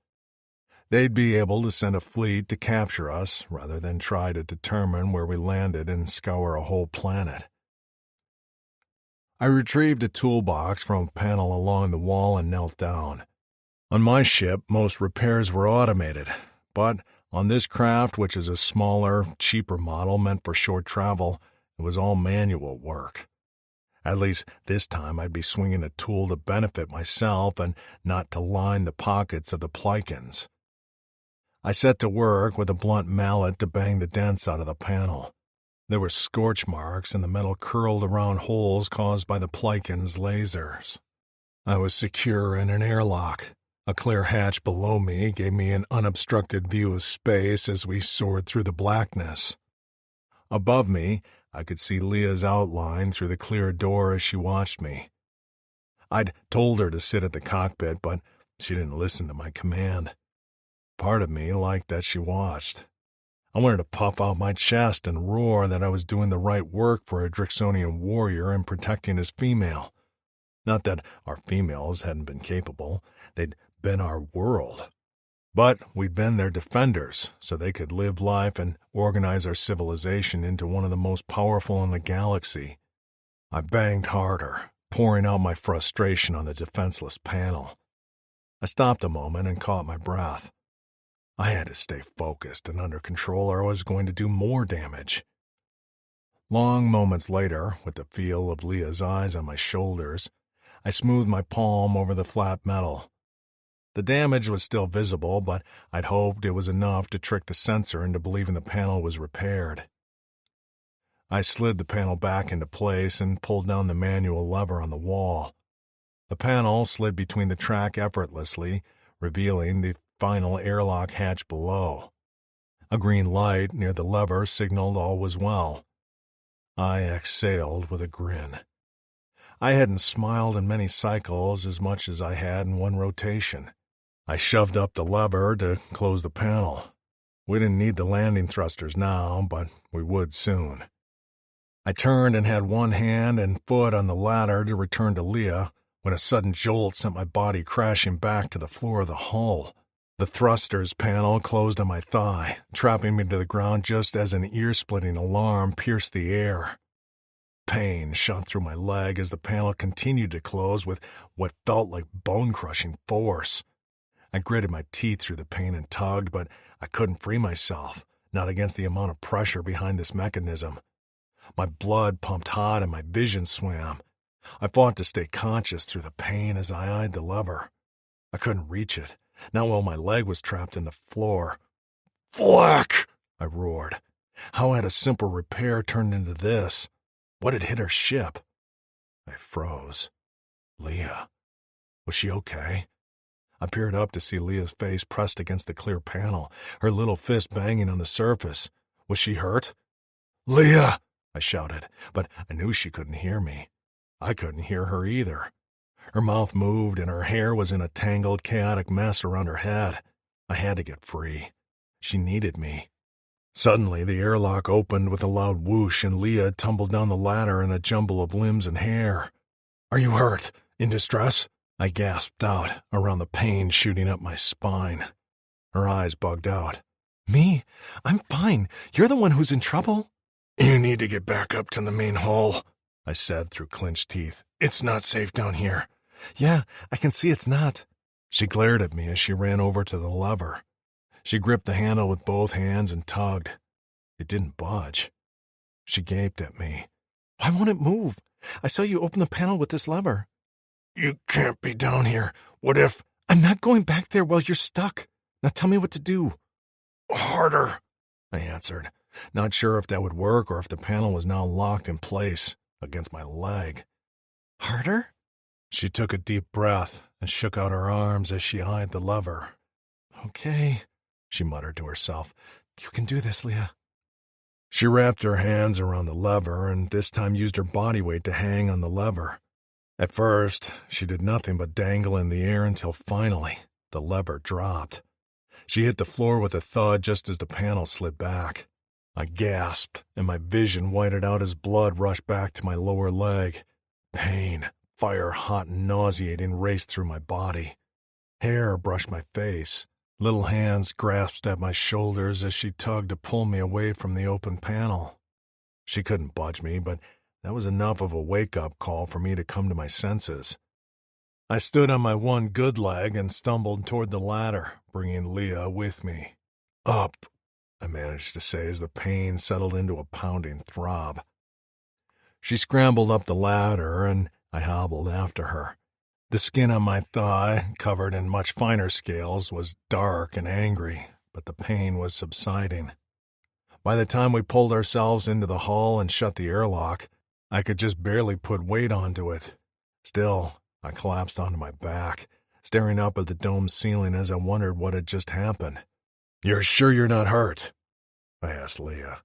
They'd be able to send a fleet to capture us rather than try to determine where we landed and scour a whole planet. I retrieved a toolbox from a panel along the wall and knelt down. On my ship, most repairs were automated, but on this craft, which is a smaller, cheaper model meant for short travel, it was all manual work. At least this time I'd be swinging a tool to benefit myself and not to line the pockets of the Plikins. I set to work with a blunt mallet to bang the dents out of the panel. There were scorch marks and the metal curled around holes caused by the Plikins' lasers. I was secure in an airlock. A clear hatch below me gave me an unobstructed view of space as we soared through the blackness. Above me, I could see Leah's outline through the clear door as she watched me. I'd told her to sit at the cockpit, but she didn't listen to my command. Part of me liked that she watched. I wanted to puff out my chest and roar that I was doing the right work for a Drixonian warrior and protecting his female. Not that our females hadn't been capable. They'd been our world. But we'd been their defenders, so they could live life and organize our civilization into one of the most powerful in the galaxy. I banged harder, pouring out my frustration on the defenseless panel. I stopped a moment and caught my breath. I had to stay focused and under control or I was going to do more damage. Long moments later, with the feel of Leah's eyes on my shoulders, I smoothed my palm over the flat metal. The damage was still visible, but I'd hoped it was enough to trick the sensor into believing the panel was repaired. I slid the panel back into place and pulled down the manual lever on the wall. The panel slid between the track effortlessly, revealing the final airlock hatch below. A green light near the lever signaled all was well. I exhaled with a grin. I hadn't smiled in many cycles as much as I had in one rotation. I shoved up the lever to close the panel. We didn't need the landing thrusters now, but we would soon. I turned and had one hand and foot on the ladder to return to Leah when a sudden jolt sent my body crashing back to the floor of the hull. The thrusters panel closed on my thigh, trapping me to the ground just as an ear-splitting alarm pierced the air. Pain shot through my leg as the panel continued to close with what felt like bone-crushing force. I gritted my teeth through the pain and tugged, but I couldn't free myself, not against the amount of pressure behind this mechanism. My blood pumped hot and my vision swam. I fought to stay conscious through the pain as I eyed the lever. I couldn't reach it, not while my leg was trapped in the floor. "Flack!" I roared. How had a simple repair turned into this? What had hit her ship? I froze. Leah. Was she okay? I peered up to see Leah's face pressed against the clear panel, her little fist banging on the surface. Was she hurt? "Leah!" I shouted, but I knew she couldn't hear me. I couldn't hear her either. Her mouth moved and her hair was in a tangled, chaotic mess around her head. I had to get free. She needed me. Suddenly, the airlock opened with a loud whoosh and Leah tumbled down the ladder in a jumble of limbs and hair. "Are you hurt? In distress?" I gasped out, around the pain shooting up my spine. Her eyes bugged out. "Me? I'm fine. You're the one who's in trouble." "You need to get back up to the main hull," I said through clenched teeth. "It's not safe down here." "Yeah, I can see it's not." She glared at me as she ran over to the lever. She gripped the handle with both hands and tugged. It didn't budge. She gaped at me. "Why won't it move? I saw you open the panel with this lever." "You can't be down here. What if—" "I'm not going back there while you're stuck. Now tell me what to do." "Harder," I answered, not sure if that would work or if the panel was now locked in place against my leg. "Harder?" She took a deep breath and shook out her arms as she eyed the lever. "Okay," she muttered to herself. "You can do this, Leah." She wrapped her hands around the lever and this time used her body weight to hang on the lever. At first, she did nothing but dangle in the air until finally the lever dropped. She hit the floor with a thud just as the panel slid back. I gasped, and my vision whited out as blood rushed back to my lower leg. Pain, fire-hot and nauseating, raced through my body. Hair brushed my face. Little hands grasped at my shoulders as she tugged to pull me away from the open panel. She couldn't budge me, but that was enough of a wake-up call for me to come to my senses. I stood on my one good leg and stumbled toward the ladder, bringing Leah with me. "Up," I managed to say as the pain settled into a pounding throb. She scrambled up the ladder, and I hobbled after her. The skin on my thigh, covered in much finer scales, was dark and angry, but the pain was subsiding. By the time we pulled ourselves into the hull and shut the airlock, I could just barely put weight onto it. Still, I collapsed onto my back, staring up at the dome ceiling as I wondered what had just happened. "You're sure you're not hurt?" I asked Leah.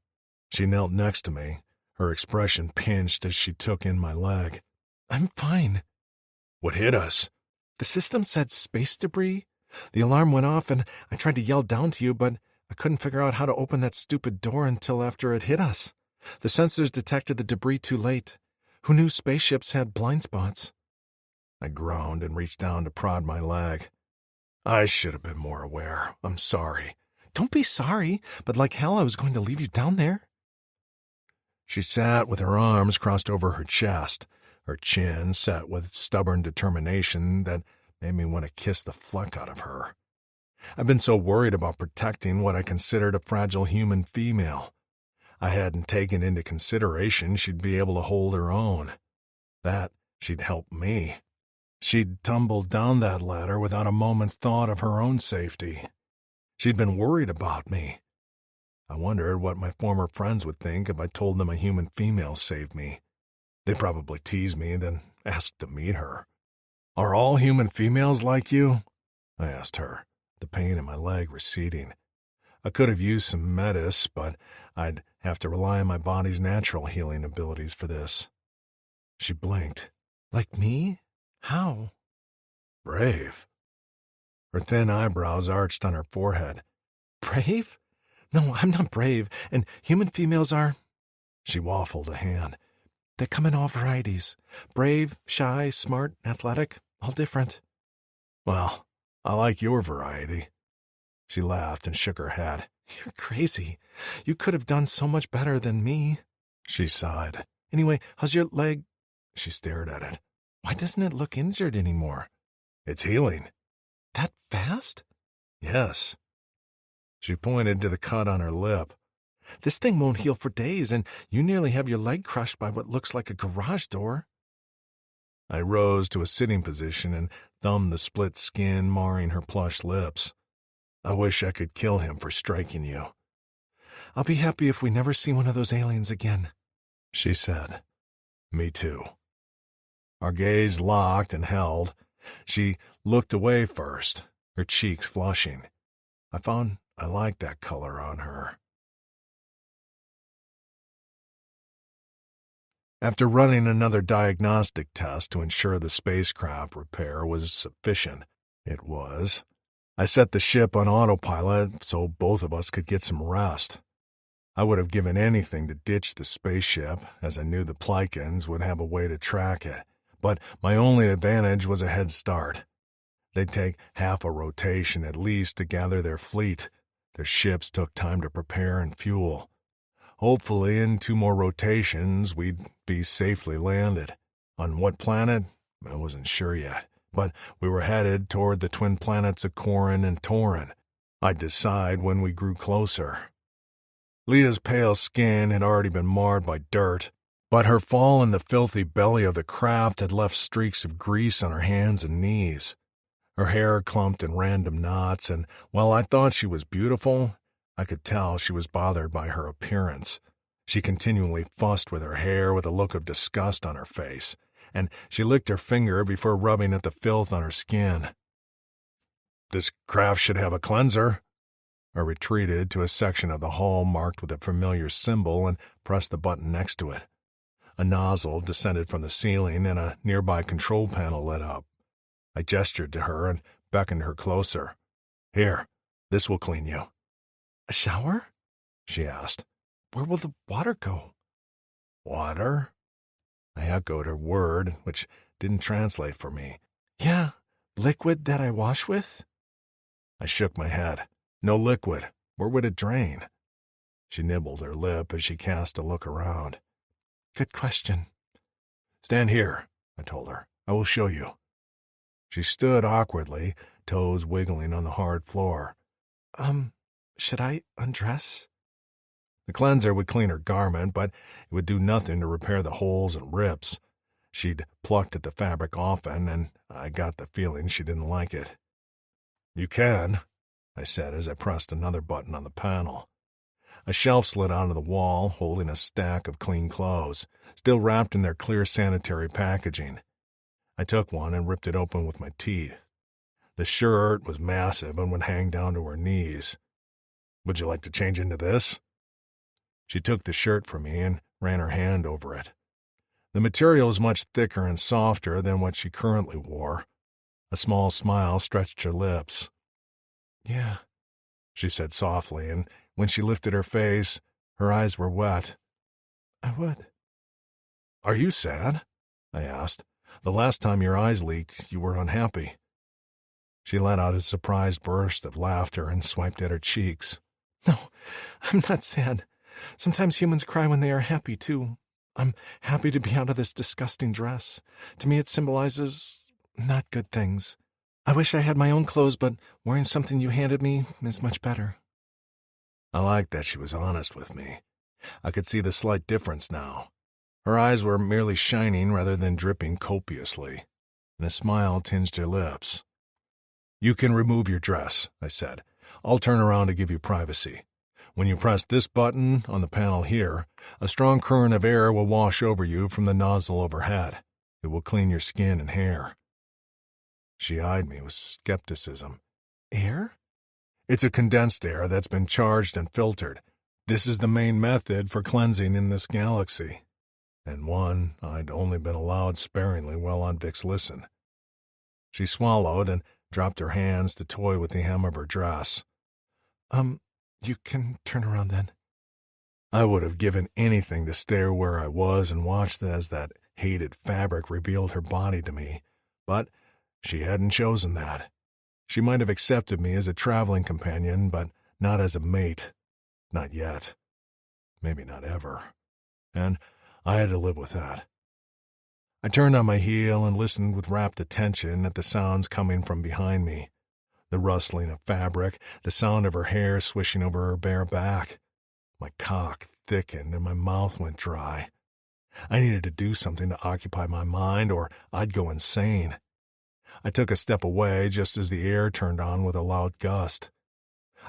She knelt next to me, her expression pinched as she took in my leg. "I'm fine." "What hit us?" "The system said space debris. The alarm went off and I tried to yell down to you, but I couldn't figure out how to open that stupid door until after it hit us. The sensors detected the debris too late. Who knew spaceships had blind spots?" I groaned and reached down to prod my leg. "I should have been more aware. I'm sorry." "Don't be sorry, but like hell I was going to leave you down there." She sat with her arms crossed over her chest, her chin set with stubborn determination that made me want to kiss the fleck out of her. I've been so worried about protecting what I considered a fragile human female. I hadn't taken into consideration she'd be able to hold her own, that she'd help me. She'd tumbled down that ladder without a moment's thought of her own safety. She'd been worried about me. I wondered what my former friends would think if I told them a human female saved me. They'd probably tease me, then ask to meet her. "Are all human females like you?" I asked her, the pain in my leg receding. I could have used some medicine, but I'd have to rely on my body's natural healing abilities for this. She blinked.
Like me? How?
Brave. Her thin eyebrows arched on her forehead.
Brave? No, I'm not brave, and human females are...
She waffled a hand.
They come in all varieties. Brave, shy, smart, athletic, all different.
Well, I like your variety. She laughed and shook her head.
You're crazy. You could have done so much better than me.
She sighed.
Anyway, how's your leg?
She stared at it.
Why doesn't it look injured anymore?
It's healing.
That fast?
Yes. She pointed to the cut on her lip.
This thing won't heal for days, and you nearly have your leg crushed by what looks like a garage door.
I rose to a sitting position and thumbed the split skin marring her plush lips. I wish I could kill him for striking you.
I'll be happy if we never see one of those aliens again,
she said. Me too. Our gaze locked and held. She looked away first, her cheeks flushing. I found I liked that color on her. After running another diagnostic test to ensure the spacecraft repair was sufficient, it was, I set the ship on autopilot so both of us could get some rest. I would have given anything to ditch the spaceship, as I knew the Plikins would have a way to track it, but my only advantage was a head start. They'd take half a rotation at least to gather their fleet. Their ships took time to prepare and fuel. Hopefully, in 2 more rotations, we'd be safely landed. On what planet? I wasn't sure yet, but we were headed toward the twin planets of Corin and Torin. I'd decide when we grew closer. Leah's pale skin had already been marred by dirt, but her fall in the filthy belly of the craft had left streaks of grease on her hands and knees. Her hair clumped in random knots, and while I thought she was beautiful, I could tell she was bothered by her appearance. She continually fussed with her hair with a look of disgust on her face, and she licked her finger before rubbing at the filth on her skin. This craft should have a cleanser. I retreated to a section of the hull marked with a familiar symbol and pressed the button next to it. A nozzle descended from the ceiling and a nearby control panel lit up. I gestured to her and beckoned her closer. Here, this will clean you.
A shower?
She asked.
Where will the water go?
Water? I echoed her word, which didn't translate for me.
Yeah, liquid that I wash with?
I shook my head. No liquid. Where would it drain? She nibbled her lip as she cast a look around.
Good question.
Stand here, I told her. I will show you. She stood awkwardly, toes wiggling on the hard floor.
Should I undress?
The cleanser would clean her garment, but it would do nothing to repair the holes and rips. She'd plucked at the fabric often, and I got the feeling she didn't like it. You can, I said as I pressed another button on the panel. A shelf slid onto the wall, holding a stack of clean clothes, still wrapped in their clear sanitary packaging. I took one and ripped it open with my teeth. The shirt was massive and would hang down to her knees. Would you like to change into this? She took the shirt from me and ran her hand over it. The material was much thicker and softer than what she currently wore. A small smile stretched her lips.
Yeah,
she said softly, and when she lifted her face, her eyes were wet.
I would.
Are you sad? I asked. The last time your eyes leaked, you were unhappy. She let out a surprised burst of laughter and swiped at her cheeks.
No, I'm not sad. Sometimes humans cry when they are happy, too. I'm happy to be out of this disgusting dress. To me, it symbolizes not good things. I wish I had my own clothes, but wearing something you handed me is much better.
I liked that she was honest with me. I could see the slight difference now. Her eyes were merely shining rather than dripping copiously, and a smile tinged her lips. You can remove your dress, I said. I'll turn around to give you privacy. When you press this button on the panel here, a strong current of air will wash over you from the nozzle overhead. It will clean your skin and hair. She eyed me with skepticism.
Air?
It's a condensed air that's been charged and filtered. This is the main method for cleansing in this galaxy, and one I'd only been allowed sparingly while on Vic's listen. She swallowed and dropped her hands to toy with the hem of her dress.
You can turn around then.
I would have given anything to stay where I was and watch as that hated fabric revealed her body to me, but she hadn't chosen that. She might have accepted me as a traveling companion, but not as a mate. Not yet. Maybe not ever. And I had to live with that. I turned on my heel and listened with rapt attention at the sounds coming from behind me. The rustling of fabric, the sound of her hair swishing over her bare back. My cock thickened and my mouth went dry. I needed to do something to occupy my mind or I'd go insane. I took a step away just as the air turned on with a loud gust.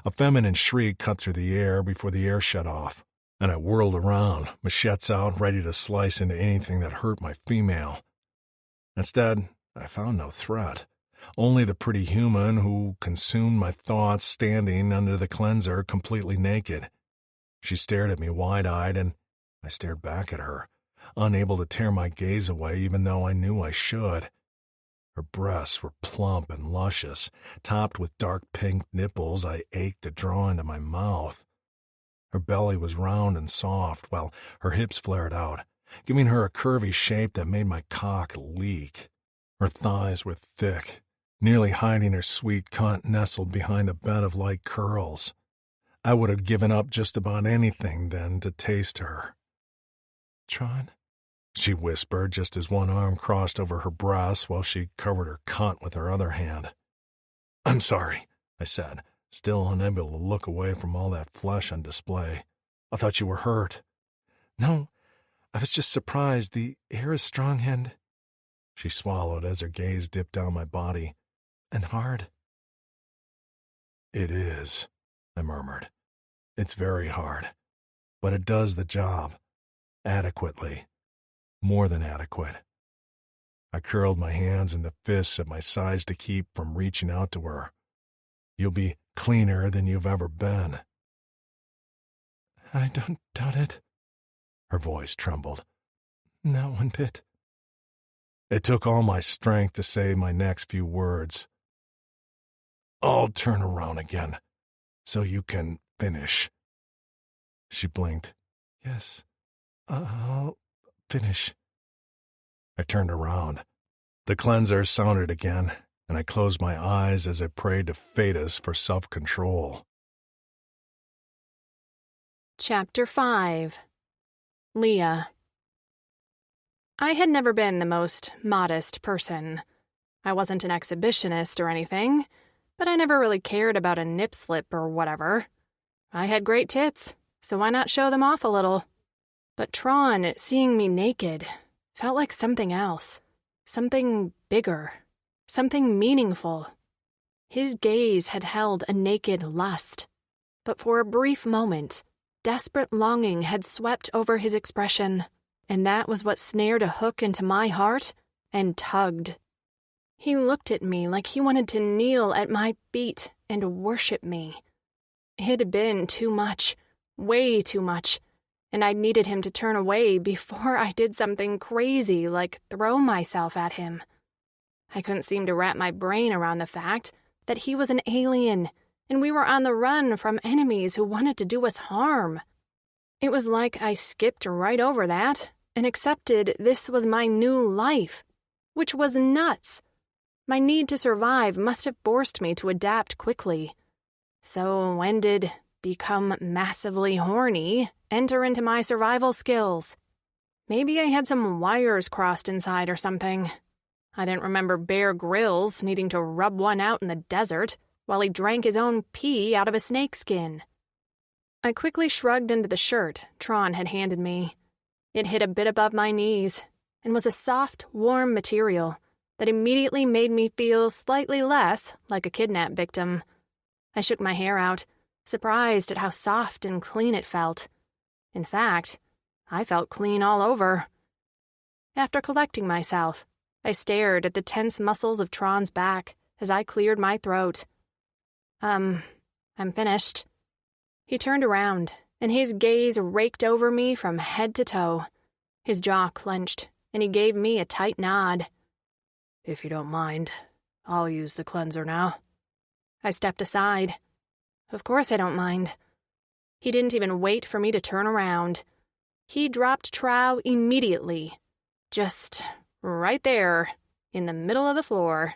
A feminine shriek cut through the air before the air shut off, and I whirled around, machetes out, ready to slice into anything that hurt my female. Instead, I found no threat, only the pretty human who consumed my thoughts standing under the cleanser completely naked. She stared at me wide-eyed, and I stared back at her, unable to tear my gaze away even though I knew I should. Her breasts were plump and luscious, topped with dark pink nipples I ached to draw into my mouth. Her belly was round and soft, while her hips flared out, giving her a curvy shape that made my cock leak. Her thighs were thick, nearly hiding her sweet cunt nestled behind a bed of light curls. I would have given up just about anything then to taste her.
Trawn?
She whispered just as one arm crossed over her breast while she covered her cunt with her other hand. I'm sorry, I said, still unable to look away from all that flesh on display. I thought you were hurt.
No, I was just surprised. The air is strong and...
She swallowed as her gaze dipped down my body.
And hard.
It is, I murmured. It's very hard, but it does the job. Adequately. More than adequate. I curled my hands into fists at my sides to keep from reaching out to her. You'll be cleaner than you've ever been.
I don't doubt it.
Her voice trembled.
Not one bit.
It took all my strength to say my next few words. I'll turn around again, so you can finish. She blinked.
Yes, I'll finish.
I turned around. The cleanser sounded again, and I closed my eyes as I prayed to Fetus for self-control.
Chapter 5. Leah. I had never been the most modest person. I wasn't an exhibitionist or anything, but I never really cared about a nip slip or whatever. I had great tits, so why not show them off a little? But Trawn, seeing me naked, felt like something else. Something bigger. Something meaningful. His gaze had held a naked lust. But for a brief moment, desperate longing had swept over his expression, and that was what snared a hook into my heart and tugged. He looked at me like he wanted to kneel at my feet and worship me. It had been too much, way too much, and I needed him to turn away before I did something crazy like throw myself at him. I couldn't seem to wrap my brain around the fact that he was an alien, and we were on the run from enemies who wanted to do us harm. It was like I skipped right over that and accepted this was my new life, which was nuts. My need to survive must have forced me to adapt quickly. So when did become massively horny enter into my survival skills? Maybe I had some wires crossed inside or something. I didn't remember Bear Grylls needing to rub one out in the desert while he drank his own pee out of a snakeskin. I quickly shrugged into the shirt Trawn had handed me. It hit a bit above my knees and was a soft, warm material that immediately made me feel slightly less like a kidnap victim. I shook my hair out, surprised at how soft and clean it felt. In fact, I felt clean all over. After collecting myself, I stared at the tense muscles of Trawn's back as I cleared my throat. I'm finished. He turned around, and his gaze raked over me from head to toe. His jaw clenched, and he gave me a tight nod.
If you don't mind, I'll use the cleanser now.
I stepped aside. Of course I don't mind. He didn't even wait for me to turn around. He dropped trow immediately. Just right there, in the middle of the floor.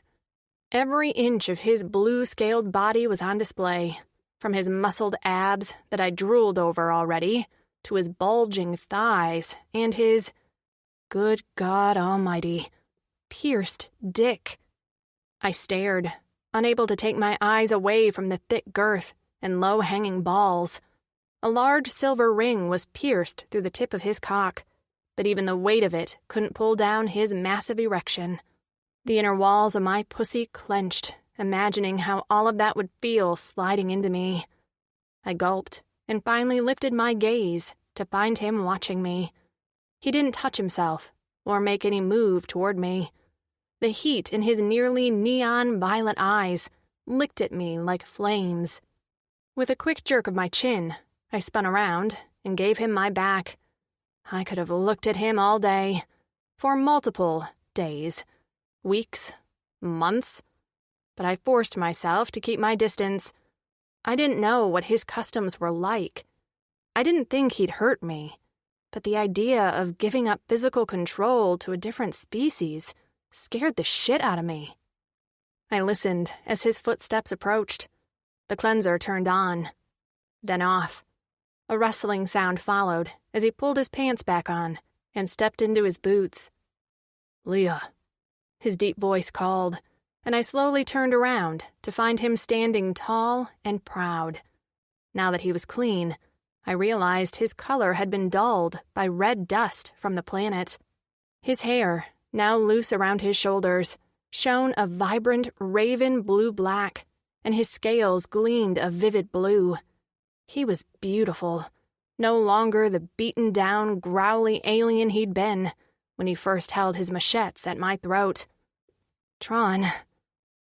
Every inch of his blue-scaled body was on display, from his muscled abs that I drooled over already, to his bulging thighs, and his, good God Almighty, pierced dick. I stared, unable to take my eyes away from the thick girth and low-hanging balls. A large silver ring was pierced through the tip of his cock, but even the weight of it couldn't pull down his massive erection. The inner walls of my pussy clenched, imagining how all of that would feel sliding into me. I gulped and finally lifted my gaze to find him watching me. He didn't touch himself or make any move toward me. The heat in his nearly neon violet eyes licked at me like flames. With a quick jerk of my chin, I spun around and gave him my back. I could have looked at him all day, for multiple days, weeks, months, but I forced myself to keep my distance. I didn't know what his customs were like. I didn't think he'd hurt me, but the idea of giving up physical control to a different species scared the shit out of me. I listened as his footsteps approached. The cleanser turned on, then off. A rustling sound followed as he pulled his pants back on and stepped into his boots.
Leah,
his deep voice called, and I slowly turned around to find him standing tall and proud. Now that he was clean, I realized his color had been dulled by red dust from the planet. His hair, now loose around his shoulders, shone a vibrant raven blue-black, and his scales gleamed a vivid blue. He was beautiful, no longer the beaten-down, growly alien he'd been when he first held his machetes at my throat. Trawn.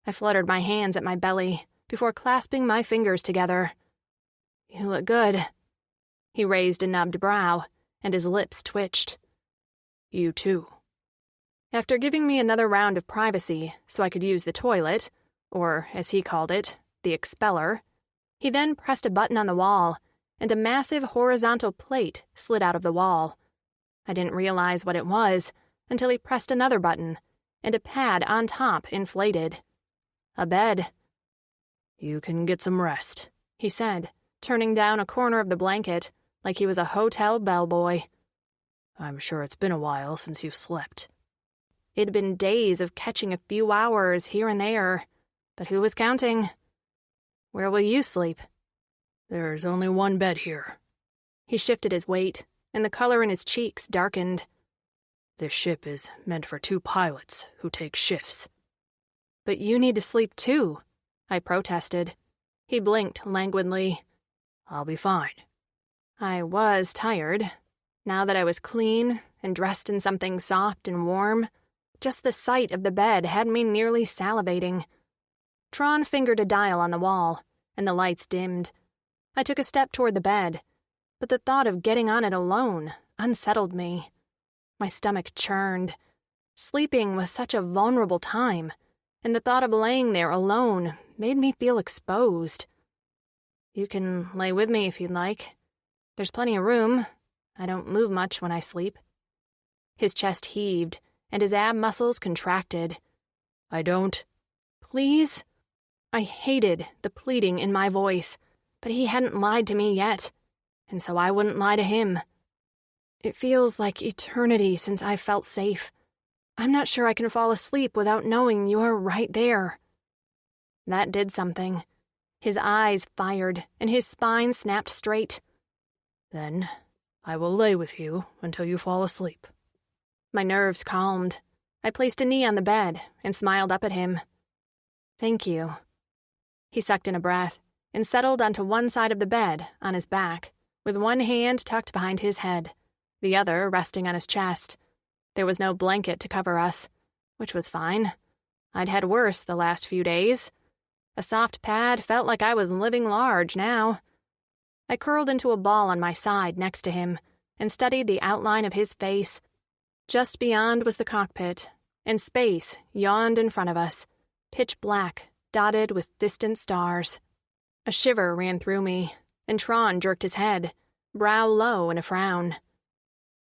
I fluttered my hands at my belly before clasping my fingers together. You look good. He raised a nubbed brow, and his lips twitched.
You too.
After giving me another round of privacy so I could use the toilet, or, as he called it, the expeller, he then pressed a button on the wall, and a massive horizontal plate slid out of the wall. I didn't realize what it was until he pressed another button, and a pad on top inflated. A bed.
You can get some rest,
he said, turning down a corner of the blanket like he was a hotel bellboy.
I'm sure it's been a while since you've slept.
It'd been days of catching a few hours here and there, but who was counting? Where will you sleep?
There's only one bed here.
He shifted his weight, and the color in his cheeks darkened.
This ship is meant for 2 pilots who take shifts.
But you need to sleep too, I protested. He blinked languidly.
I'll be fine.
I was tired. Now that I was clean and dressed in something soft and warm, just the sight of the bed had me nearly salivating. Trawn fingered a dial on the wall, and the lights dimmed. I took a step toward the bed, but the thought of getting on it alone unsettled me. My stomach churned. Sleeping was such a vulnerable time, and the thought of laying there alone made me feel exposed. You can lay with me if you'd like. There's plenty of room. I don't move much when I sleep. His chest heaved, and his ab muscles contracted.
I don't.
Please? I hated the pleading in my voice, but he hadn't lied to me yet, and so I wouldn't lie to him. It feels like eternity since I felt safe. I'm not sure I can fall asleep without knowing you're right there. That did something. His eyes fired, and his spine snapped straight.
Then I will lay with you until you fall asleep.
My nerves calmed. I placed a knee on the bed and smiled up at him. Thank you. He sucked in a breath and settled onto one side of the bed on his back, with one hand tucked behind his head, the other resting on his chest. There was no blanket to cover us, which was fine. I'd had worse the last few days. A soft pad felt like I was living large now. I curled into a ball on my side next to him and studied the outline of his face. Just beyond was the cockpit, and space yawned in front of us, pitch black, dotted with distant stars. A shiver ran through me, and Trawn jerked his head, brow low in a frown.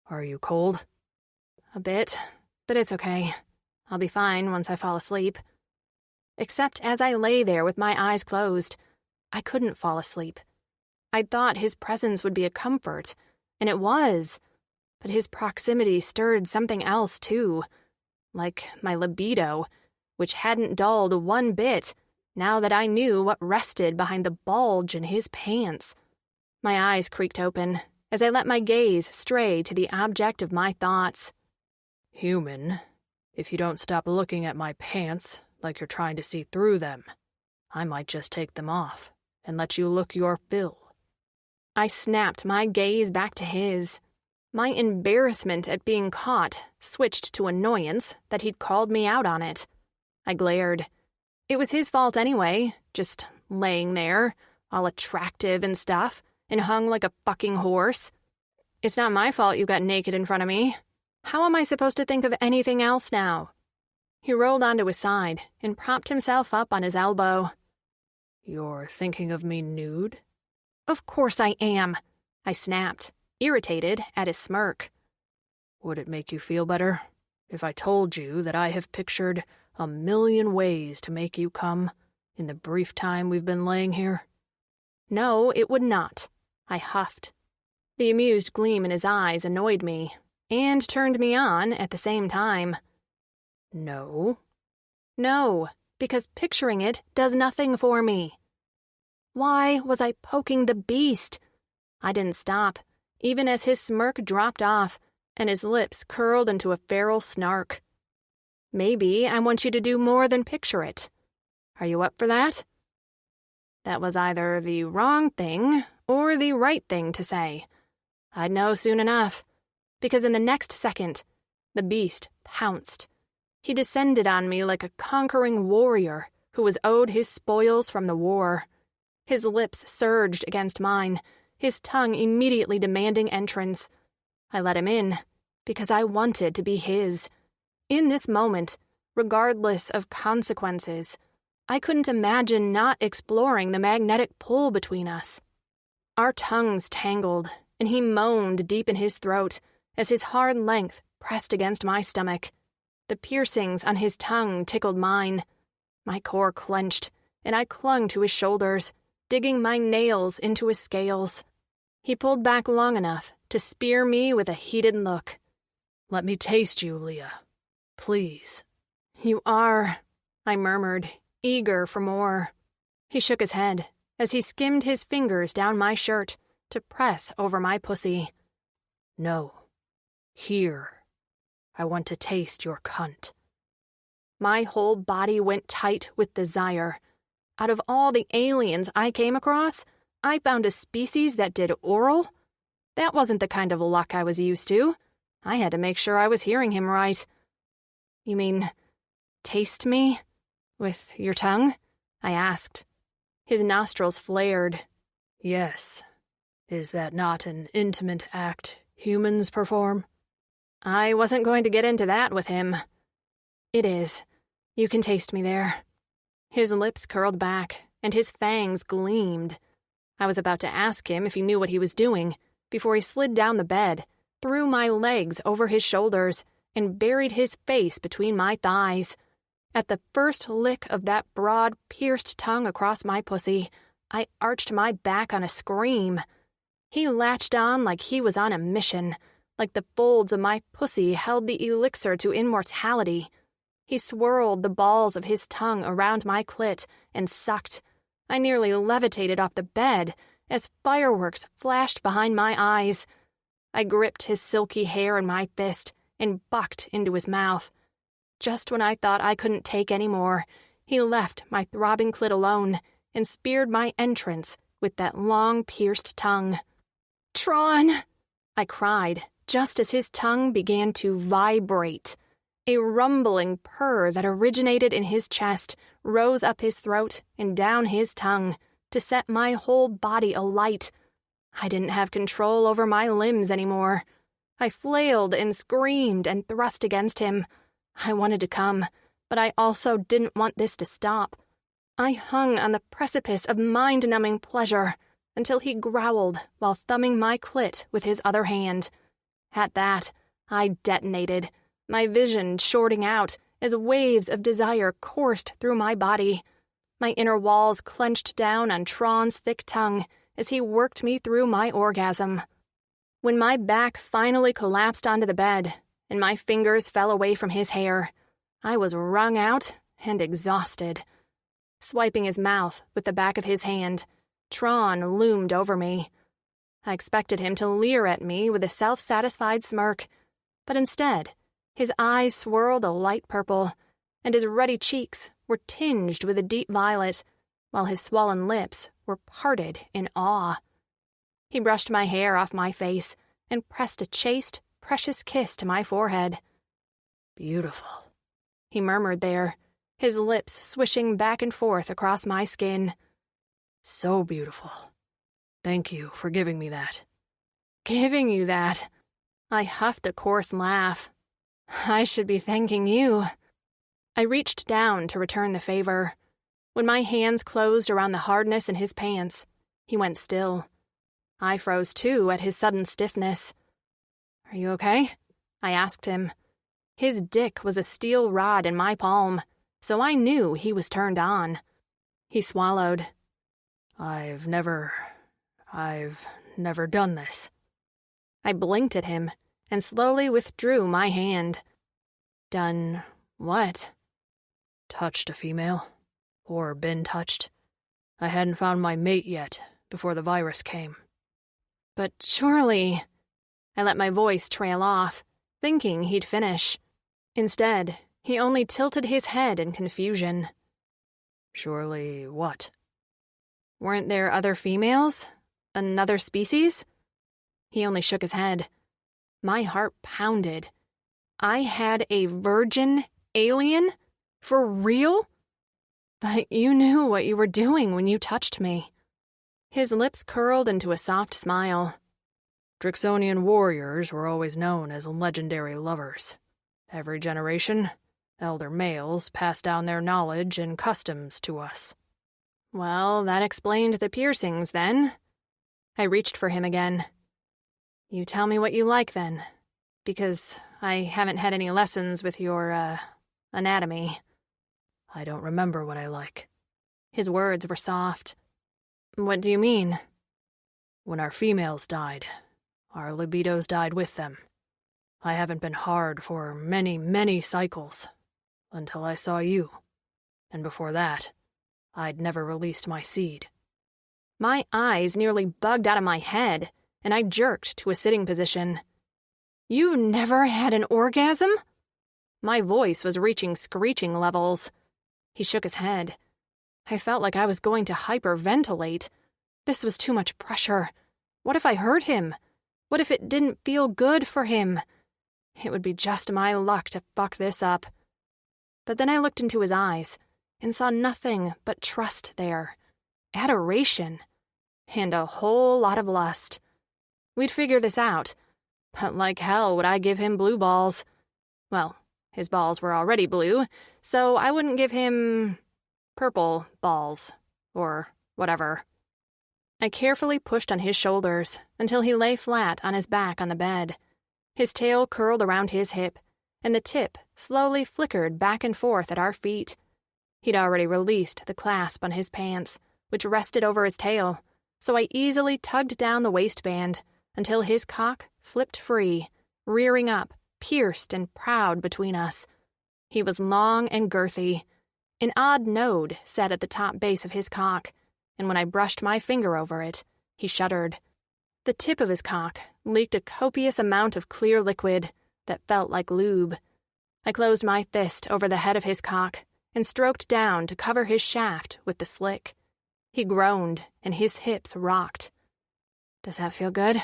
Are you cold?
A bit, but it's okay. I'll be fine once I fall asleep. Except as I lay there with my eyes closed, I couldn't fall asleep. I'd thought his presence would be a comfort, and it was. But his proximity stirred something else, too. Like my libido, which hadn't dulled one bit now that I knew what rested behind the bulge in his pants. My eyes creaked open as I let my gaze stray to the object of my thoughts.
Human, if you don't stop looking at my pants like you're trying to see through them, I might just take them off and let you look your fill.
I snapped my gaze back to his. My embarrassment at being caught switched to annoyance that he'd called me out on it. I glared. It was his fault anyway, just laying there, all attractive and stuff, and hung like a fucking horse. It's not my fault you got naked in front of me. How am I supposed to think of anything else now? He rolled onto his side and propped himself up on his elbow.
You're thinking of me nude?
Of course I am, I snapped, irritated at his smirk.
Would it make you feel better if I told you that I have pictured 1,000,000 ways to make you come in the brief time we've been laying here?
No, it would not, I huffed. The amused gleam in his eyes annoyed me, and turned me on at the same time.
No?
No, because picturing it does nothing for me. Why was I poking the beast? I didn't stop, even as his smirk dropped off and his lips curled into a feral snark. Maybe I want you to do more than picture it. Are you up for that? That was either the wrong thing or the right thing to say. I'd know soon enough, because in the next second, the beast pounced. He descended on me like a conquering warrior who was owed his spoils from the war. His lips surged against mine, his tongue immediately demanding entrance. I let him in, because I wanted to be his. In this moment, regardless of consequences, I couldn't imagine not exploring the magnetic pull between us. Our tongues tangled, and he moaned deep in his throat as his hard length pressed against my stomach. The piercings on his tongue tickled mine. My core clenched, and I clung to his shoulders, digging my nails into his scales. He pulled back long enough to spear me with a heated look.
Let me taste you, Leah. Please.
You are, I murmured, eager for more. He shook his head as he skimmed his fingers down my shirt to press over my pussy.
No. Here. I want to taste your cunt.
My whole body went tight with desire. Out of all the aliens I came across, I found a species that did oral. That wasn't the kind of luck I was used to. I had to make sure I was hearing him right. You mean, taste me? With your tongue? I asked. His nostrils flared.
Yes. Is that not an intimate act humans perform?
I wasn't going to get into that with him. It is. You can taste me there. His lips curled back, and his fangs gleamed. I was about to ask him if he knew what he was doing, before he slid down the bed, threw my legs over his shoulders, and buried his face between my thighs. At the first lick of that broad, pierced tongue across my pussy, I arched my back on a scream. He latched on like he was on a mission, like the folds of my pussy held the elixir to immortality. He swirled the balls of his tongue around my clit and sucked. I nearly levitated off the bed as fireworks flashed behind my eyes. I gripped his silky hair in my fist and bucked into his mouth. Just when I thought I couldn't take any more, he left my throbbing clit alone and speared my entrance with that long, pierced tongue. "Trawn!" I cried, just as his tongue began to vibrate. A rumbling purr that originated in his chest rose up his throat and down his tongue to set my whole body alight. I didn't have control over my limbs anymore. I flailed and screamed and thrust against him. I wanted to come, but I also didn't want this to stop. I hung on the precipice of mind-numbing pleasure until he growled while thumbing my clit with his other hand. At that, I detonated, my vision shorting out as waves of desire coursed through my body. My inner walls clenched down on Trawn's thick tongue as he worked me through my orgasm. When my back finally collapsed onto the bed and my fingers fell away from his hair, I was wrung out and exhausted. Swiping his mouth with the back of his hand, Trawn loomed over me. I expected him to leer at me with a self-satisfied smirk, but instead, his eyes swirled a light purple, and his ruddy cheeks were tinged with a deep violet, while his swollen lips were parted in awe. He brushed my hair off my face and pressed a chaste, precious kiss to my forehead.
Beautiful,
he murmured there, his lips swishing back and forth across my skin.
So beautiful. Thank you for giving me that.
Giving you that? I huffed a coarse laugh. I should be thanking you. I reached down to return the favor. When my hands closed around the hardness in his pants, he went still. I froze too at his sudden stiffness. Are you okay? I asked him. His dick was a steel rod in my palm, so I knew he was turned on. He swallowed.
I've never done this.
I blinked at him and slowly withdrew my hand. Done what?
Touched a female. Or been touched. I hadn't found my mate yet, before the virus came.
But surely... I let my voice trail off, thinking he'd finish. Instead, he only tilted his head in confusion.
Surely what?
Weren't there other females? Another species? He only shook his head. My heart pounded. I had a virgin alien? For real? But you knew what you were doing when you touched me. His lips curled into a soft smile.
Drixonian warriors were always known as legendary lovers. Every generation, elder males pass down their knowledge and customs to us.
Well, that explained the piercings, then. I reached for him again. You tell me what you like, then, because I haven't had any lessons with your, anatomy.
I don't remember what I like.
His words were soft. What do you mean?
When our females died, our libidos died with them. I haven't been hard for many, many cycles, until I saw you. And before that, I'd never released my seed.
My eyes nearly bugged out of my head, and I jerked to a sitting position. You've never had an orgasm? My voice was reaching screeching levels. He shook his head. I felt like I was going to hyperventilate. This was too much pressure. What if I hurt him? What if it didn't feel good for him? It would be just my luck to fuck this up. But then I looked into his eyes and saw nothing but trust there, adoration, and a whole lot of lust. We'd figure this out, but like hell would I give him blue balls. Well, his balls were already blue, so I wouldn't give him purple balls, or whatever. I carefully pushed on his shoulders until he lay flat on his back on the bed. His tail curled around his hip, and the tip slowly flickered back and forth at our feet. He'd already released the clasp on his pants, which rested over his tail, so I easily tugged down the waistband until his cock flipped free, rearing up, pierced and proud between us. He was long and girthy. An odd node sat at the top base of his cock, and when I brushed my finger over it, he shuddered. The tip of his cock leaked a copious amount of clear liquid that felt like lube. I closed my fist over the head of his cock and stroked down to cover his shaft with the slick. He groaned, and his hips rocked. Does that feel good?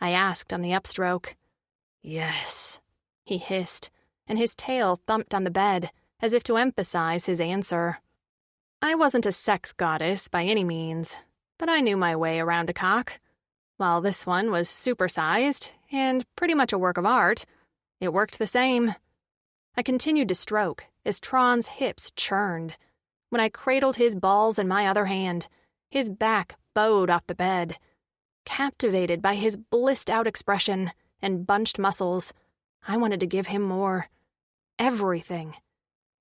I asked on the upstroke.
Yes,
he hissed, and his tail thumped on the bed as if to emphasize his answer. I wasn't a sex goddess by any means, but I knew my way around a cock. While this one was supersized and pretty much a work of art, it worked the same. I continued to stroke as Trawn's hips churned. When I cradled his balls in my other hand, his back bowed off the bed. Captivated by his blissed-out expression and bunched muscles, I wanted to give him more. Everything.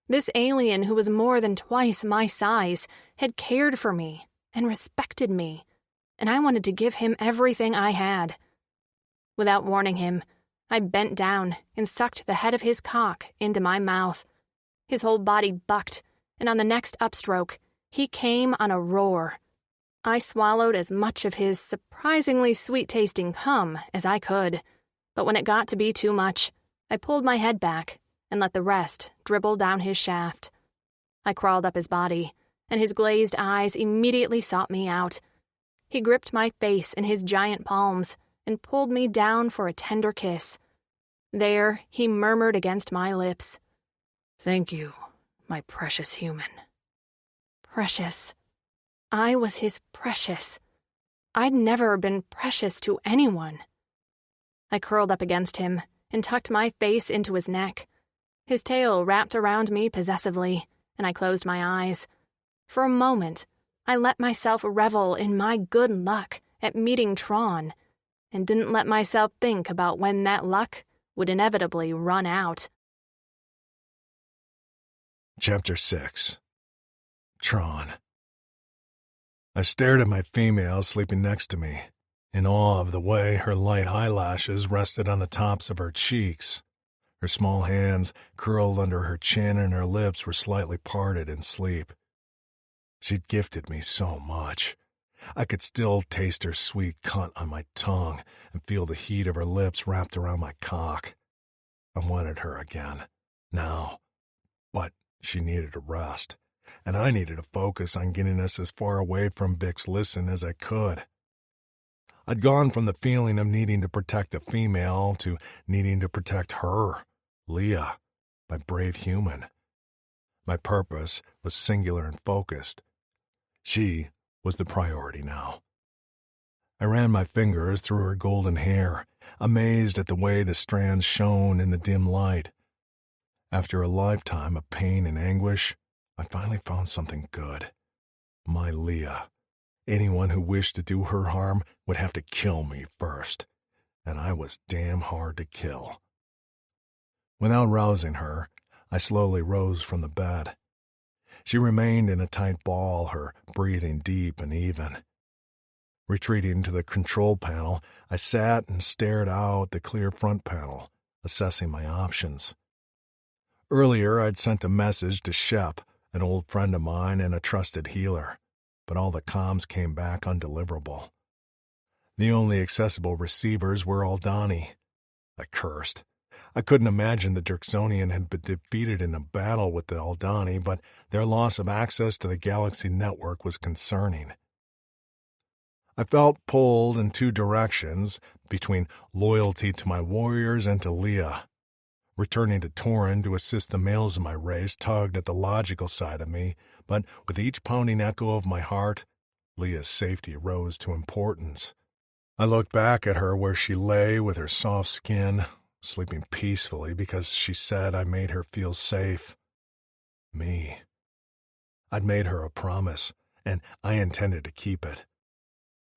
This alien who was more than twice my size had cared for me and respected me, and I wanted to give him everything I had. Without warning him, I bent down and sucked the head of his cock into my mouth. His whole body bucked, and on the next upstroke, he came on a roar. I swallowed as much of his surprisingly sweet-tasting cum as I could, but when it got to be too much, I pulled my head back and let the rest dribble down his shaft. I crawled up his body, and his glazed eyes immediately sought me out. He gripped my face in his giant palms and pulled me down for a tender kiss. There, he murmured against my lips,
"Thank you, my precious human."
Precious. I was his precious. I'd never been precious to anyone. I curled up against him and tucked my face into his neck. His tail wrapped around me possessively, and I closed my eyes. For a moment, I let myself revel in my good luck at meeting Trawn, and didn't let myself think about when that luck would inevitably run out.
Chapter 6. Trawn. I stared at my female sleeping next to me, in awe of the way her light eyelashes rested on the tops of her cheeks. Her small hands curled under her chin and her lips were slightly parted in sleep. She'd gifted me so much. I could still taste her sweet cunt on my tongue and feel the heat of her lips wrapped around my cock. I wanted her again, now. But she needed a rest, and I needed to focus on getting us as far away from Vic's listen as I could. I'd gone from the feeling of needing to protect a female to needing to protect her, Leah, my brave human. My purpose was singular and focused. She was the priority now. I ran my fingers through her golden hair, amazed at the way the strands shone in the dim light. After a lifetime of pain and anguish, I finally found something good. My Leah. Anyone who wished to do her harm would have to kill me first, and I was damn hard to kill. Without rousing her, I slowly rose from the bed. She remained in a tight ball, her breathing deep and even. Retreating to the control panel, I sat and stared out the clear front panel, assessing my options. Earlier, I'd sent a message to Shep, an old friend of mine and a trusted healer, but all the comms came back undeliverable. The only accessible receivers were Aldani. I cursed. I couldn't imagine the Dirksonian had been defeated in a battle with the Aldani, but their loss of access to the Galaxy network was concerning. I felt pulled in two directions, between loyalty to my warriors and to Leah. Returning to Torren to assist the males of my race tugged at the logical side of me, but with each pounding echo of my heart, Leah's safety rose to importance. I looked back at her where she lay with her soft skin, sleeping peacefully because she said I made her feel safe. Me. I'd made her a promise, and I intended to keep it.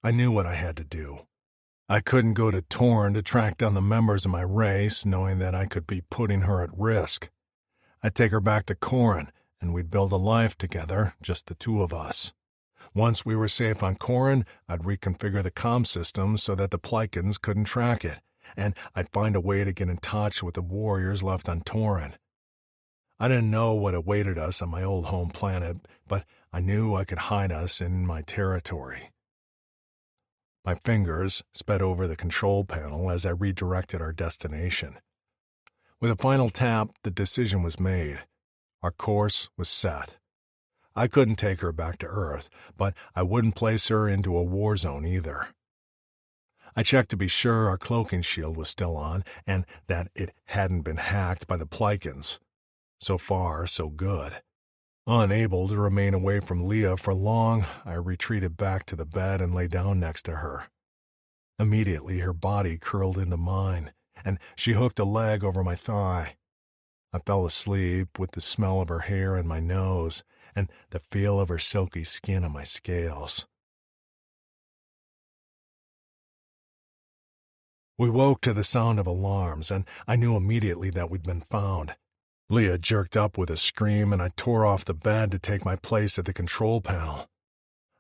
I knew what I had to do. I couldn't go to Torn to track down the members of my race, knowing that I could be putting her at risk. I'd take her back to Corrin, and we'd build a life together, just the two of us. Once we were safe on Corrin, I'd reconfigure the comm system so that the Plikins couldn't track it, and I'd find a way to get in touch with the warriors left on Torrin. I didn't know what awaited us on my old home planet, but I knew I could hide us in my territory. My fingers sped over the control panel as I redirected our destination. With a final tap, the decision was made. Our course was set. I couldn't take her back to Earth, but I wouldn't place her into a war zone either. I checked to be sure our cloaking shield was still on and that it hadn't been hacked by the Plikins. So far, so good. Unable to remain away from Leah for long, I retreated back to the bed and lay down next to her. Immediately, her body curled into mine, and she hooked a leg over my thigh. I fell asleep with the smell of her hair in my nose and the feel of her silky skin on my scales. We woke to the sound of alarms, and I knew immediately that we'd been found. Leah jerked up with a scream, and I tore off the bed to take my place at the control panel.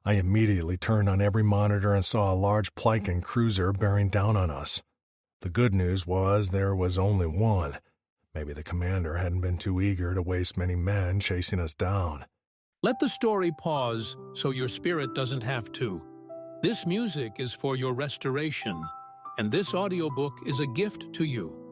I immediately turned on every monitor and saw a large Plycan cruiser bearing down on us. The good news was there was only one. Maybe the commander hadn't been too eager to waste many men chasing us down.
Let the story pause so your spirit doesn't have to. This music is for your restoration, and this audiobook is a gift to you.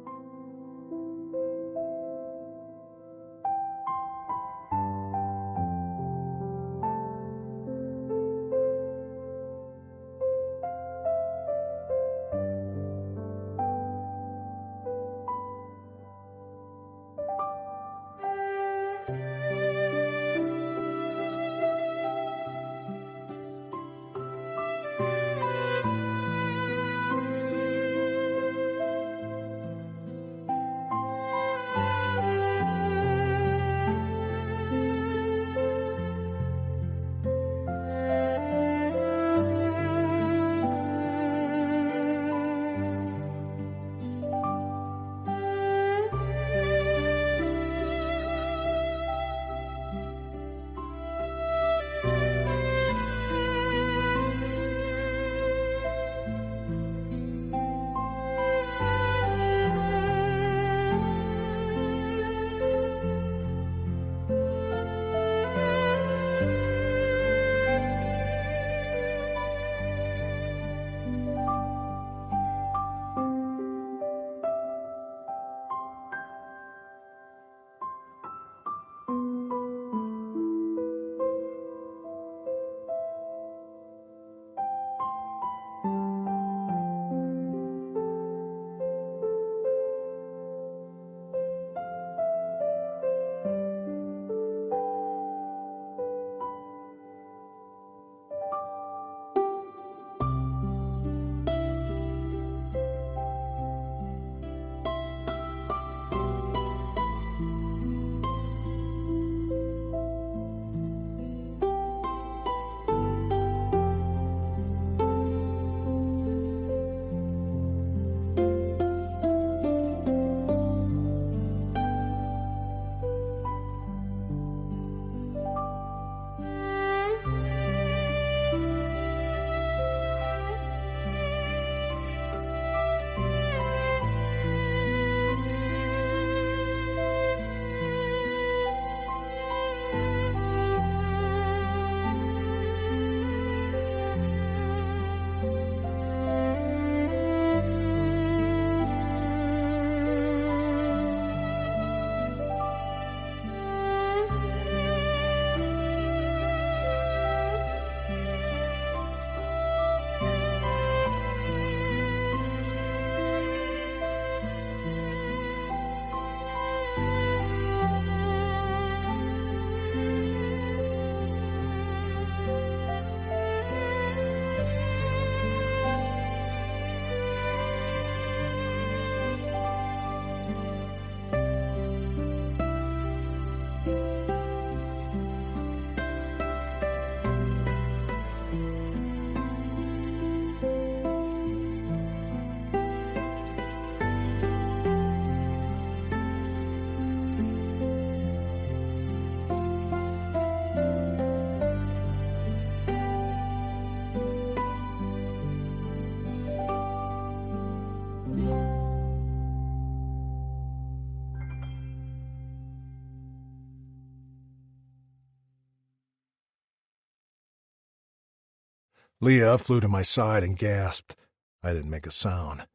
Leah flew to my side and gasped. I didn't make a sound.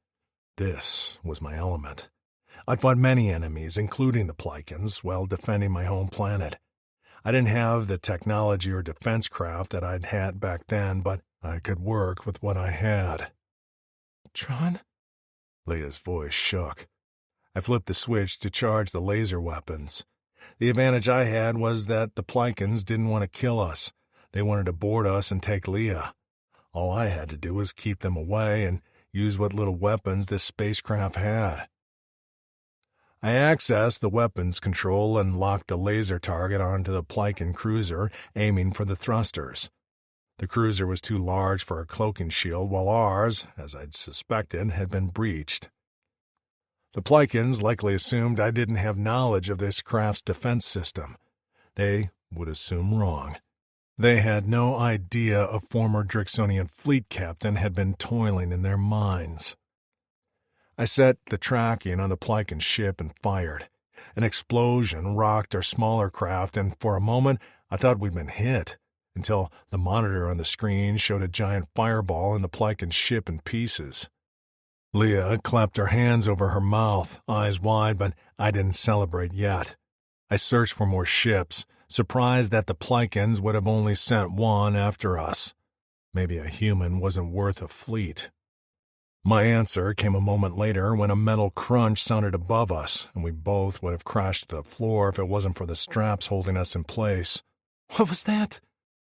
This was my element. I'd fought many enemies, including the Plycans, while defending my home planet. I didn't have the technology or defense craft that I'd had back then, but I could work with what I had.
Trawn?
Leah's voice shook. I flipped the switch to charge the laser weapons. The advantage I had was that the Plycans didn't want to kill us. They wanted to board us and take Leah. All I had to do was keep them away and use what little weapons this spacecraft had. I accessed the weapons control and locked the laser target onto the Plycan cruiser, aiming for the thrusters. The cruiser was too large for a cloaking shield, while ours, as I'd suspected, had been breached. The Plycans likely assumed I didn't have knowledge of this craft's defense system. They would assume wrong. They had no idea a former Drixonian fleet captain had been toiling in their mines. I set the tracking on the Plycan ship and fired. An explosion rocked our smaller craft, and for a moment I thought we'd been hit, until the monitor on the screen showed a giant fireball in the Plycan ship in pieces. Leah clapped her hands over her mouth, eyes wide, but I didn't celebrate yet. I searched for more ships, surprised that the Plycans would have only sent one after us. Maybe a human wasn't worth a fleet. My answer came a moment later when a metal crunch sounded above us, and we both would have crashed to the floor if it wasn't for the straps holding us in place.
"What was that?"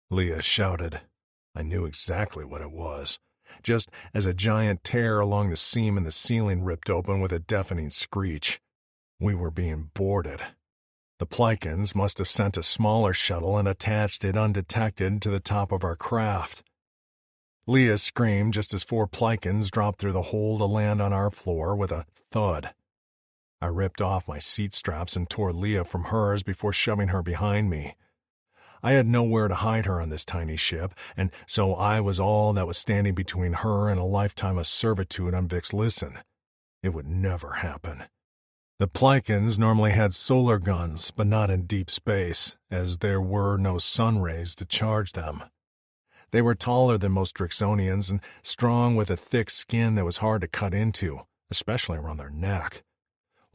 Leah shouted. I knew exactly what it was, just as a giant tear along the seam in the ceiling ripped open with a deafening screech. We were being boarded. The Plycans must have sent a smaller shuttle and attached it undetected to the top of our craft. Leah screamed just as 4 Plycans dropped through the hole to land on our floor with a thud. I ripped off my seat straps and tore Leah from hers before shoving her behind me. I had nowhere to hide her on this tiny ship, and so I was all that was standing between her and a lifetime of servitude on Vix Listen. It would never happen. The Plycans normally had solar guns, but not in deep space, as there were no sun rays to charge them. They were taller than most Drixonians and strong with a thick skin that was hard to cut into, especially around their neck.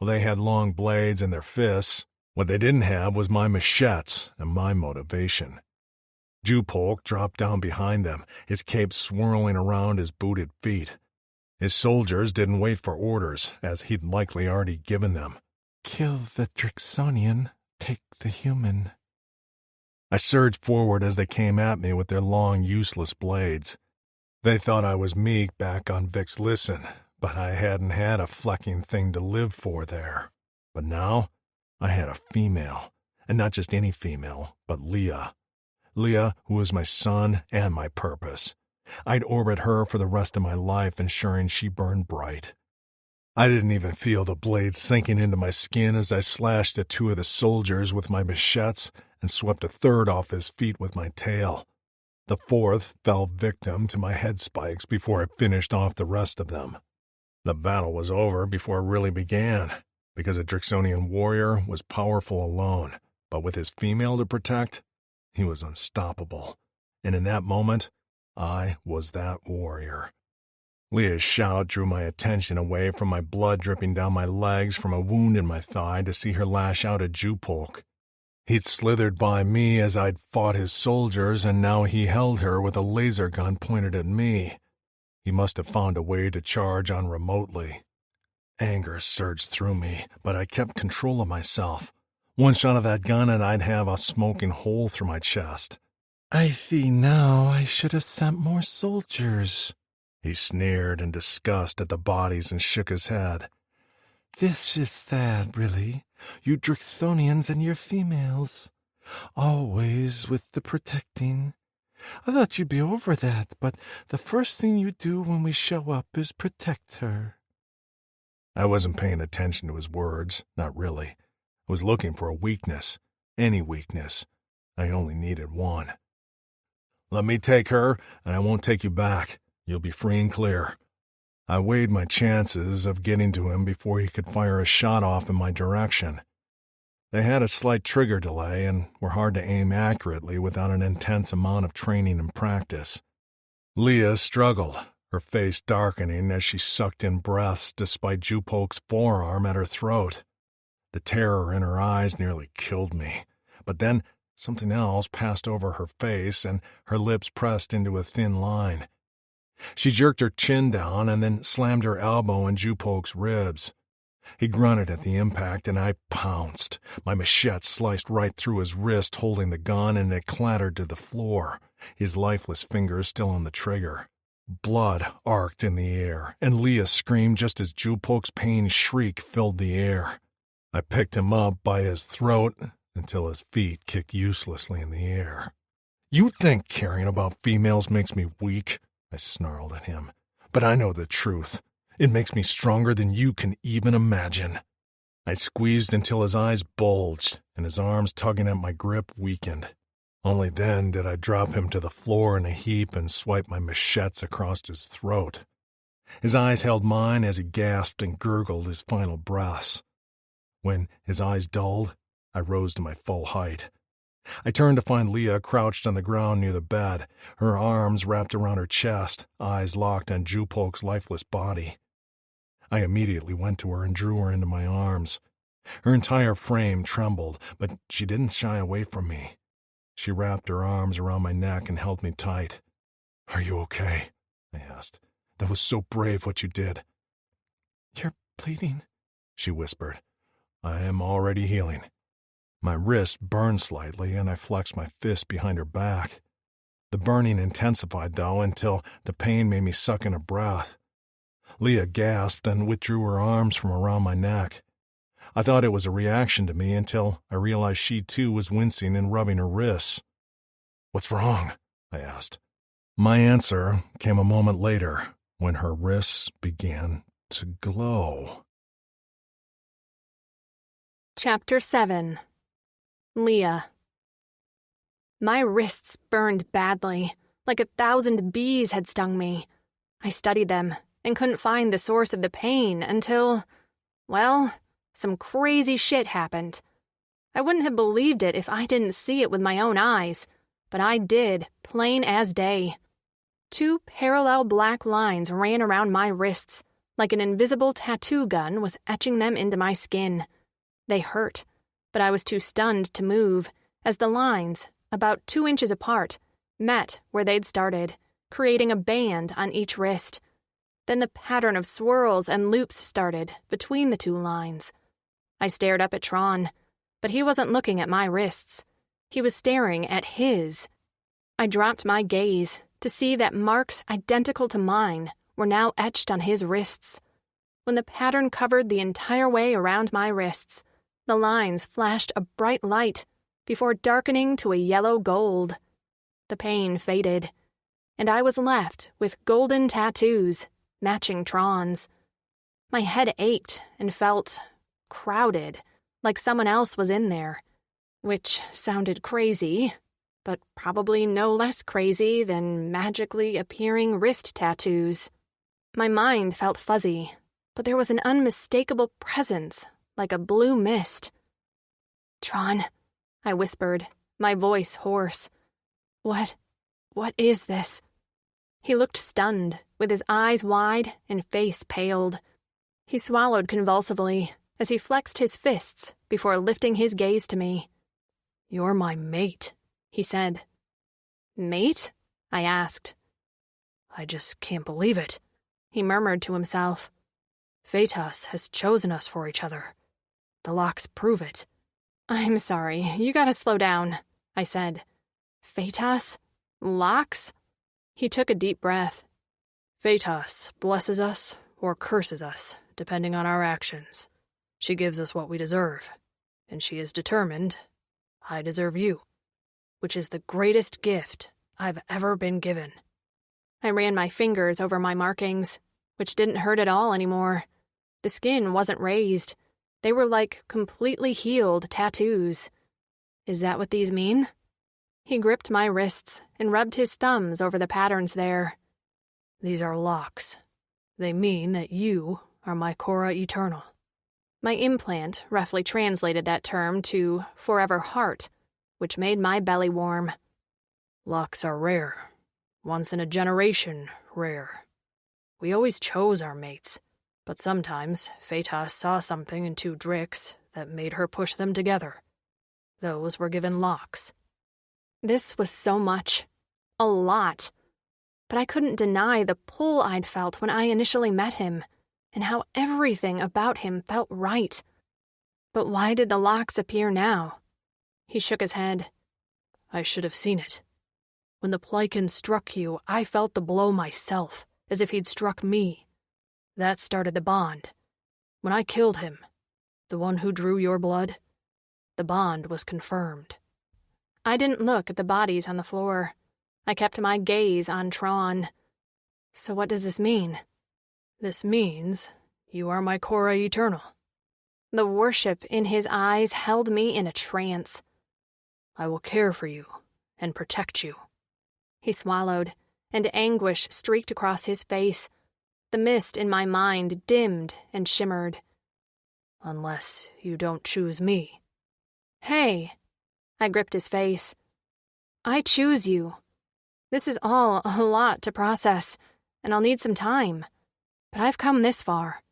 Well, they had long blades in their fists. What they didn't have was my machetes and my motivation. Jupolk dropped down behind them, his cape swirling around his booted feet. His soldiers didn't wait for orders, as he'd likely already given them.
"Kill the Drixonian, take the human."
I surged forward as they came at me with their long, useless blades. They thought I was meek back on Vix Listen, but I hadn't had a flecking thing to live for there. But now, I had a female, and not just any female, but Leah. Leah, who was my sun and my purpose. I'd orbit her for the rest of my life, ensuring she burned bright. I didn't even feel the blade sinking into my skin as I slashed at 2 of the soldiers with my machetes and swept a 3rd off his feet with my tail. The 4th fell victim to my head spikes before I finished off the rest of them. The battle was over before it really began, because a Drixonian warrior was powerful alone, but with his female to protect, he was unstoppable. And in that moment, I was that warrior. Leah's shout drew my attention away from my blood dripping down my legs from a wound in my thigh to see her lash out at Jupolk. He'd slithered by me as I'd fought his soldiers, and now he held her with a laser gun pointed at me. He must have found a way to charge on remotely. Anger surged through me, but I kept control of myself. One shot of that gun and I'd have a smoking hole through my chest.
"I see now I should have sent more soldiers."
He sneered in disgust at the bodies and shook his head.
"This is sad, really. You Drixonians and your females. Always with the protecting. I thought you'd be over that, but the first thing you do when we show up is protect her."
I wasn't paying attention to his words, not really. I was looking for a weakness, any weakness. I only needed one. "Let me take her, and I won't take you back. You'll be free and clear." I weighed my chances of getting to him before he could fire a shot off in my direction. They had a slight trigger delay and were hard to aim accurately without an intense amount of training and practice. Leah struggled, her face darkening as she sucked in breaths despite Jupolk's forearm at her throat. The terror in her eyes nearly killed me, but then something else passed over her face and her lips pressed into a thin line. She jerked her chin down and then slammed her elbow in Jupolk's ribs. He grunted at the impact, and I pounced. My machete sliced right through his wrist holding the gun, and it clattered to the floor, his lifeless fingers still on the trigger. Blood arced in the air, and Leah screamed just as Jupolk's pain shriek filled the air. I picked him up by his throat until his feet kicked uselessly in the air. "You think caring about females makes me weak?" I snarled at him. "But I know the truth. It makes me stronger than you can even imagine." I squeezed until his eyes bulged and his arms tugging at my grip weakened. Only then did I drop him to the floor in a heap and swipe my machetes across his throat. His eyes held mine as he gasped and gurgled his final breaths. When his eyes dulled, I rose to my full height. I turned to find Leah crouched on the ground near the bed, her arms wrapped around her chest, eyes locked on Jupolk's lifeless body. I immediately went to her and drew her into my arms. Her entire frame trembled, but she didn't shy away from me. She wrapped her arms around my neck and held me tight. "Are you okay?" I asked. "That was so brave what you did."
"You're bleeding,"
she whispered. "I am already healing." My wrist burned slightly, and I flexed my fist behind her back. The burning intensified, though, until the pain made me suck in a breath. Leah gasped and withdrew her arms from around my neck. I thought it was a reaction to me until I realized she too was wincing and rubbing her wrists. "What's wrong?" I asked. My answer came a moment later when her wrists began to glow.
Chapter 7. Leah. My wrists burned badly, like 1,000 bees had stung me. I studied them and couldn't find the source of the pain until, well, some crazy shit happened. I wouldn't have believed it if I didn't see it with my own eyes, but I did, plain as day. 2 parallel black lines ran around my wrists, like an invisible tattoo gun was etching them into my skin. They hurt, but I was too stunned to move, as the lines, about 2 inches apart, met where they'd started, creating a band on each wrist. Then the pattern of swirls and loops started between the 2 lines. I stared up at Trawn, but he wasn't looking at my wrists. He was staring at his. I dropped my gaze to see that marks identical to mine were now etched on his wrists. When the pattern covered the entire way around my wrists, the lines flashed a bright light before darkening to a yellow gold. The pain faded, and I was left with golden tattoos matching Trawn's. My head ached and felt crowded, like someone else was in there, which sounded crazy, but probably no less crazy than magically appearing wrist tattoos. My mind felt fuzzy, but there was an unmistakable presence, like a blue mist. "Trawn," I whispered, my voice hoarse. What is this?" He looked stunned, with his eyes wide and face paled. He swallowed convulsively as he flexed his fists before lifting his gaze to me.
"You're my mate," he said.
"Mate?" I asked.
"I just can't believe it,"
he murmured to himself.
"Phaetos has chosen us for each other. The locks prove it."
"I'm sorry, you gotta slow down," I said. "Phaetos? Locks?" He took a deep breath.
"Phaetos blesses us or curses us, depending on our actions. She gives us what we deserve, and she is determined I deserve you, which is the greatest gift I've ever been given."
I ran my fingers over my markings, which didn't hurt at all anymore. The skin wasn't raised. They were like completely healed tattoos. Is that what these mean? He gripped my wrists and rubbed his thumbs over the patterns there.
"These are locks. They mean that you are my Cora Eternal."
My implant roughly translated that term to forever heart, which made my belly warm.
"Locks are rare. Once in a generation rare. We always chose our mates, but sometimes Phaetos saw something in 2 Dricks that made her push them together. Those were given locks."
This was so much. A lot. But I couldn't deny the pull I'd felt when I initially met him, and how everything about him felt right. But why did the locks appear now? He shook his head.
"I should have seen it. When the Plycan struck you, I felt the blow myself, as if he'd struck me. That started the bond. When I killed him, the one who drew your blood, the bond was confirmed.
I didn't look at the bodies on the floor. I kept my gaze on Trawn. So what does this mean?
This means you are my Cora Eternal.
The worship in his eyes held me in a trance.
I will care for you and protect you.
He swallowed, and anguish streaked across his face. The mist in my mind dimmed and shimmered.
Unless you don't choose me.
Hey, I gripped his face. I choose you. This is all a lot to process, and I'll need some time. But I've come this far.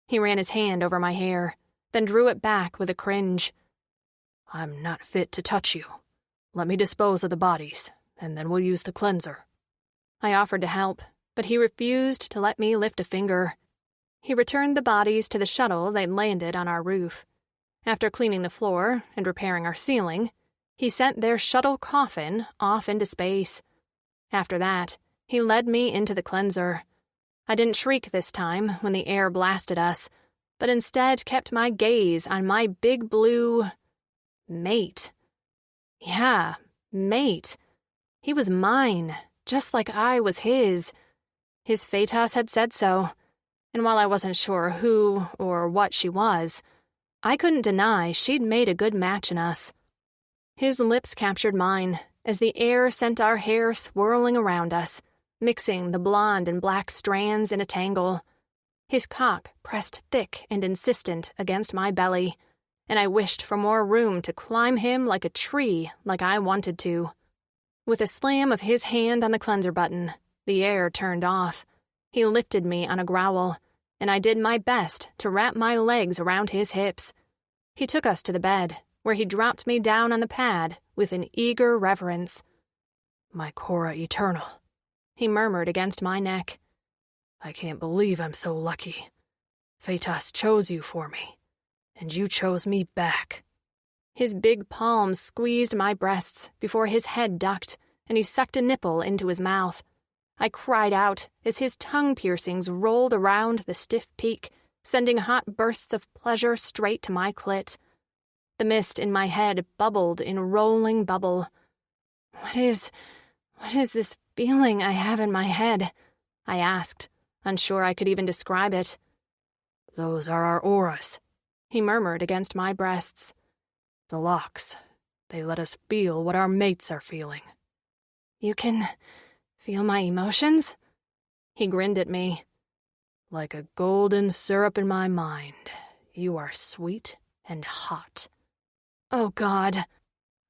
He ran his hand over my hair, then drew it back with a cringe.
I'm not fit to touch you. Let me dispose of the bodies, and then we'll use the cleanser.
I offered to help, but he refused to let me lift a finger. He returned the bodies to the shuttle they'd landed on our roof. After cleaning the floor and repairing our ceiling, he sent their shuttle coffin off into space. After that, he led me into the cleanser. I didn't shriek this time when the air blasted us, but instead kept my gaze on my big blue mate. Yeah, mate. He was mine, just like I was his. His Phaetos had said so, and while I wasn't sure who or what she was, I couldn't deny she'd made a good match in us. His lips captured mine as the air sent our hair swirling around us, mixing the blonde and black strands in a tangle. His cock pressed thick and insistent against my belly, and I wished for more room to climb him like a tree like I wanted to. With a slam of his hand on the cleanser button, the air turned off. He lifted me on a growl, and I did my best to wrap my legs around his hips. He took us to the bed, where he dropped me down on the pad with an eager reverence.
My Cora Eternal,
he murmured against my neck.
I can't believe I'm so lucky. Phaetos chose you for me, and you chose me back.
His big palms squeezed my breasts before his head ducked, and he sucked a nipple into his mouth. I cried out as his tongue piercings rolled around the stiff peak, sending hot bursts of pleasure straight to my clit. The mist in my head bubbled in rolling bubble. What is this feeling I have in my head? I asked, unsure I could even describe it.
Those are our auras,
he murmured against my breasts.
The locks, they let us feel what our mates are feeling.
You can feel my emotions? He grinned at me.
Like a golden syrup in my mind, you are sweet and hot.
Oh, God.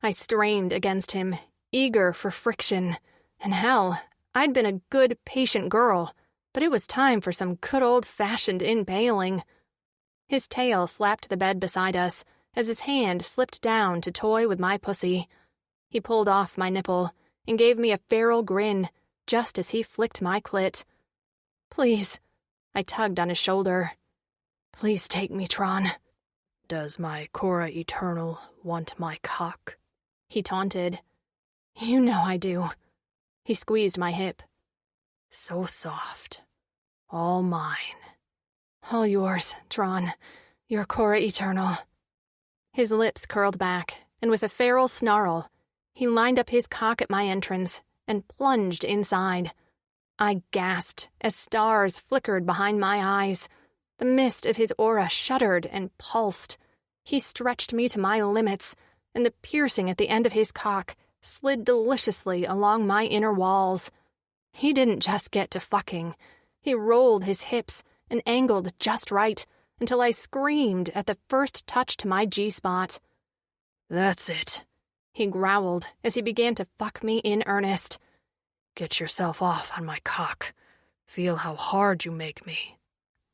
I strained against him, eager for friction. And hell, I'd been a good, patient girl, but it was time for some good old-fashioned impaling. His tail slapped the bed beside us as his hand slipped down to toy with my pussy. He pulled off my nipple and gave me a feral grin just as he flicked my clit. Please, I tugged on his shoulder. Please take me, Trawn.
Does my Cora Eternal want my cock?
He taunted. You know I do. He squeezed my hip.
So soft. All mine.
All yours, Trawn. Your Cora Eternal. His lips curled back, and with a feral snarl, he lined up his cock at my entrance and plunged inside. I gasped as stars flickered behind my eyes. The mist of his aura shuddered and pulsed. He stretched me to my limits, and the piercing at the end of his cock slid deliciously along my inner walls. He didn't just get to fucking. He rolled his hips and angled just right until I screamed at the first touch to my G-spot.
That's it,
he growled as he began to fuck me in earnest.
Get yourself off on my cock. Feel how hard you make me.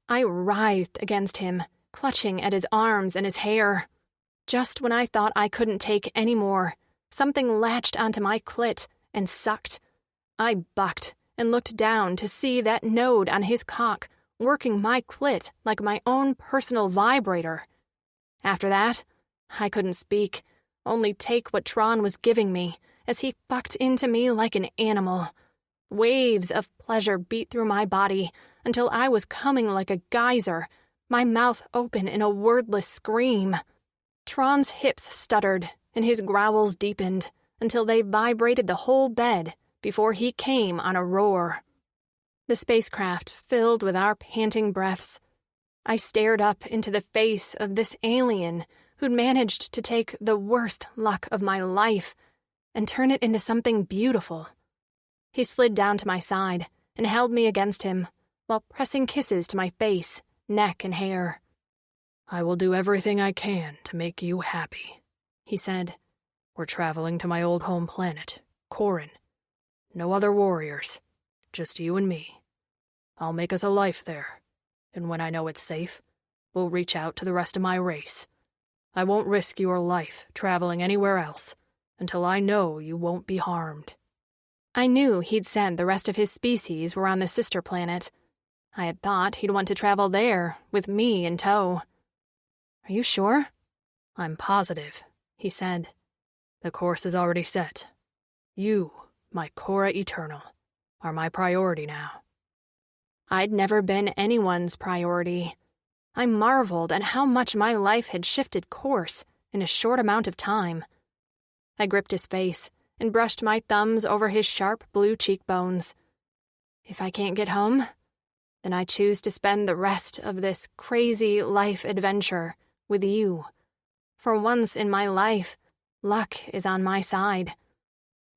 I writhed against him, clutching at his arms and his hair. Just when I thought I couldn't take any more, something latched onto my clit and sucked. I bucked and looked down to see that node on his cock working my clit like my own personal vibrator. After that, I couldn't speak, only take what Trawn was giving me as he fucked into me like an animal. Waves of pleasure beat through my body until I was coming like a geyser, my mouth open in a wordless scream. Trawn's hips stuttered and his growls deepened until they vibrated the whole bed before he came on a roar. The spacecraft filled with our panting breaths. I stared up into the face of this alien who'd managed to take the worst luck of my life and turn it into something beautiful. He slid down to my side and held me against him while pressing kisses to my face, neck, and hair.
"I will do everything I can to make you happy," he said. "We're traveling to my old home planet, Corin. No other warriors, just you and me. I'll make us a life there, and when I know it's safe, we'll reach out to the rest of my race. I won't risk your life traveling anywhere else until I know you won't be harmed."
I knew he'd said the rest of his species were on the sister planet. I had thought he'd want to travel there, with me in tow. "Are you sure?"
"I'm positive," he said. "The course is already set. You, my Cora Eternal, are my priority now."
I'd never been anyone's priority. I marveled at how much my life had shifted course in a short amount of time. I gripped his face and brushed my thumbs over his sharp blue cheekbones. If I can't get home, then I choose to spend the rest of this crazy life adventure with you. For once in my life, luck is on my side.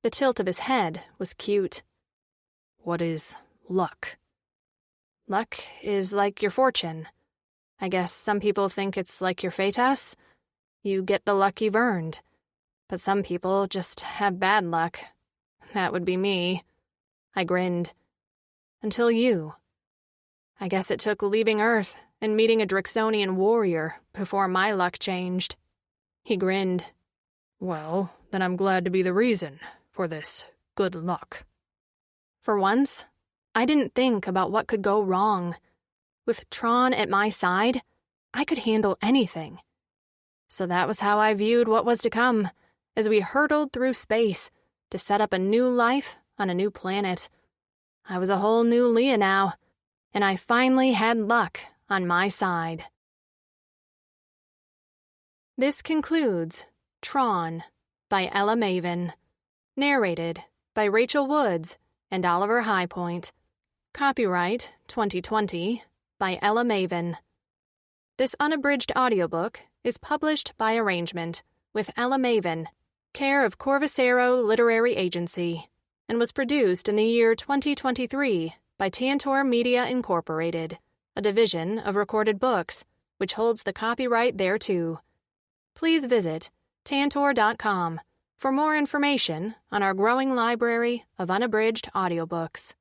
The tilt of his head was cute.
"What is luck?"
"Luck is like your fortune. I guess some people think it's like your fetas. You get the luck you've earned. But some people just have bad luck. That would be me." I grinned. "Until you. I guess it took leaving Earth and meeting a Drixonian warrior before my luck changed." He grinned.
"Well, then I'm glad to be the reason for this good luck."
For once, I didn't think about what could go wrong. With Trawn at my side, I could handle anything. So that was how I viewed what was to come, as we hurtled through space to set up a new life on a new planet. I was a whole new Leah now, and I finally had luck on my side. This concludes Trawn by Ella Maven, narrated by Rachel Woods and Oliver Highpoint. Copyright 2020 by Ella Maven. This unabridged audiobook is published by arrangement with Ella Maven, care of Corvacero Literary Agency, and was produced in the year 2023 by Tantor Media Incorporated, a division of Recorded Books, which holds the copyright thereto. Please visit tantor.com for more information on our growing library of unabridged audiobooks.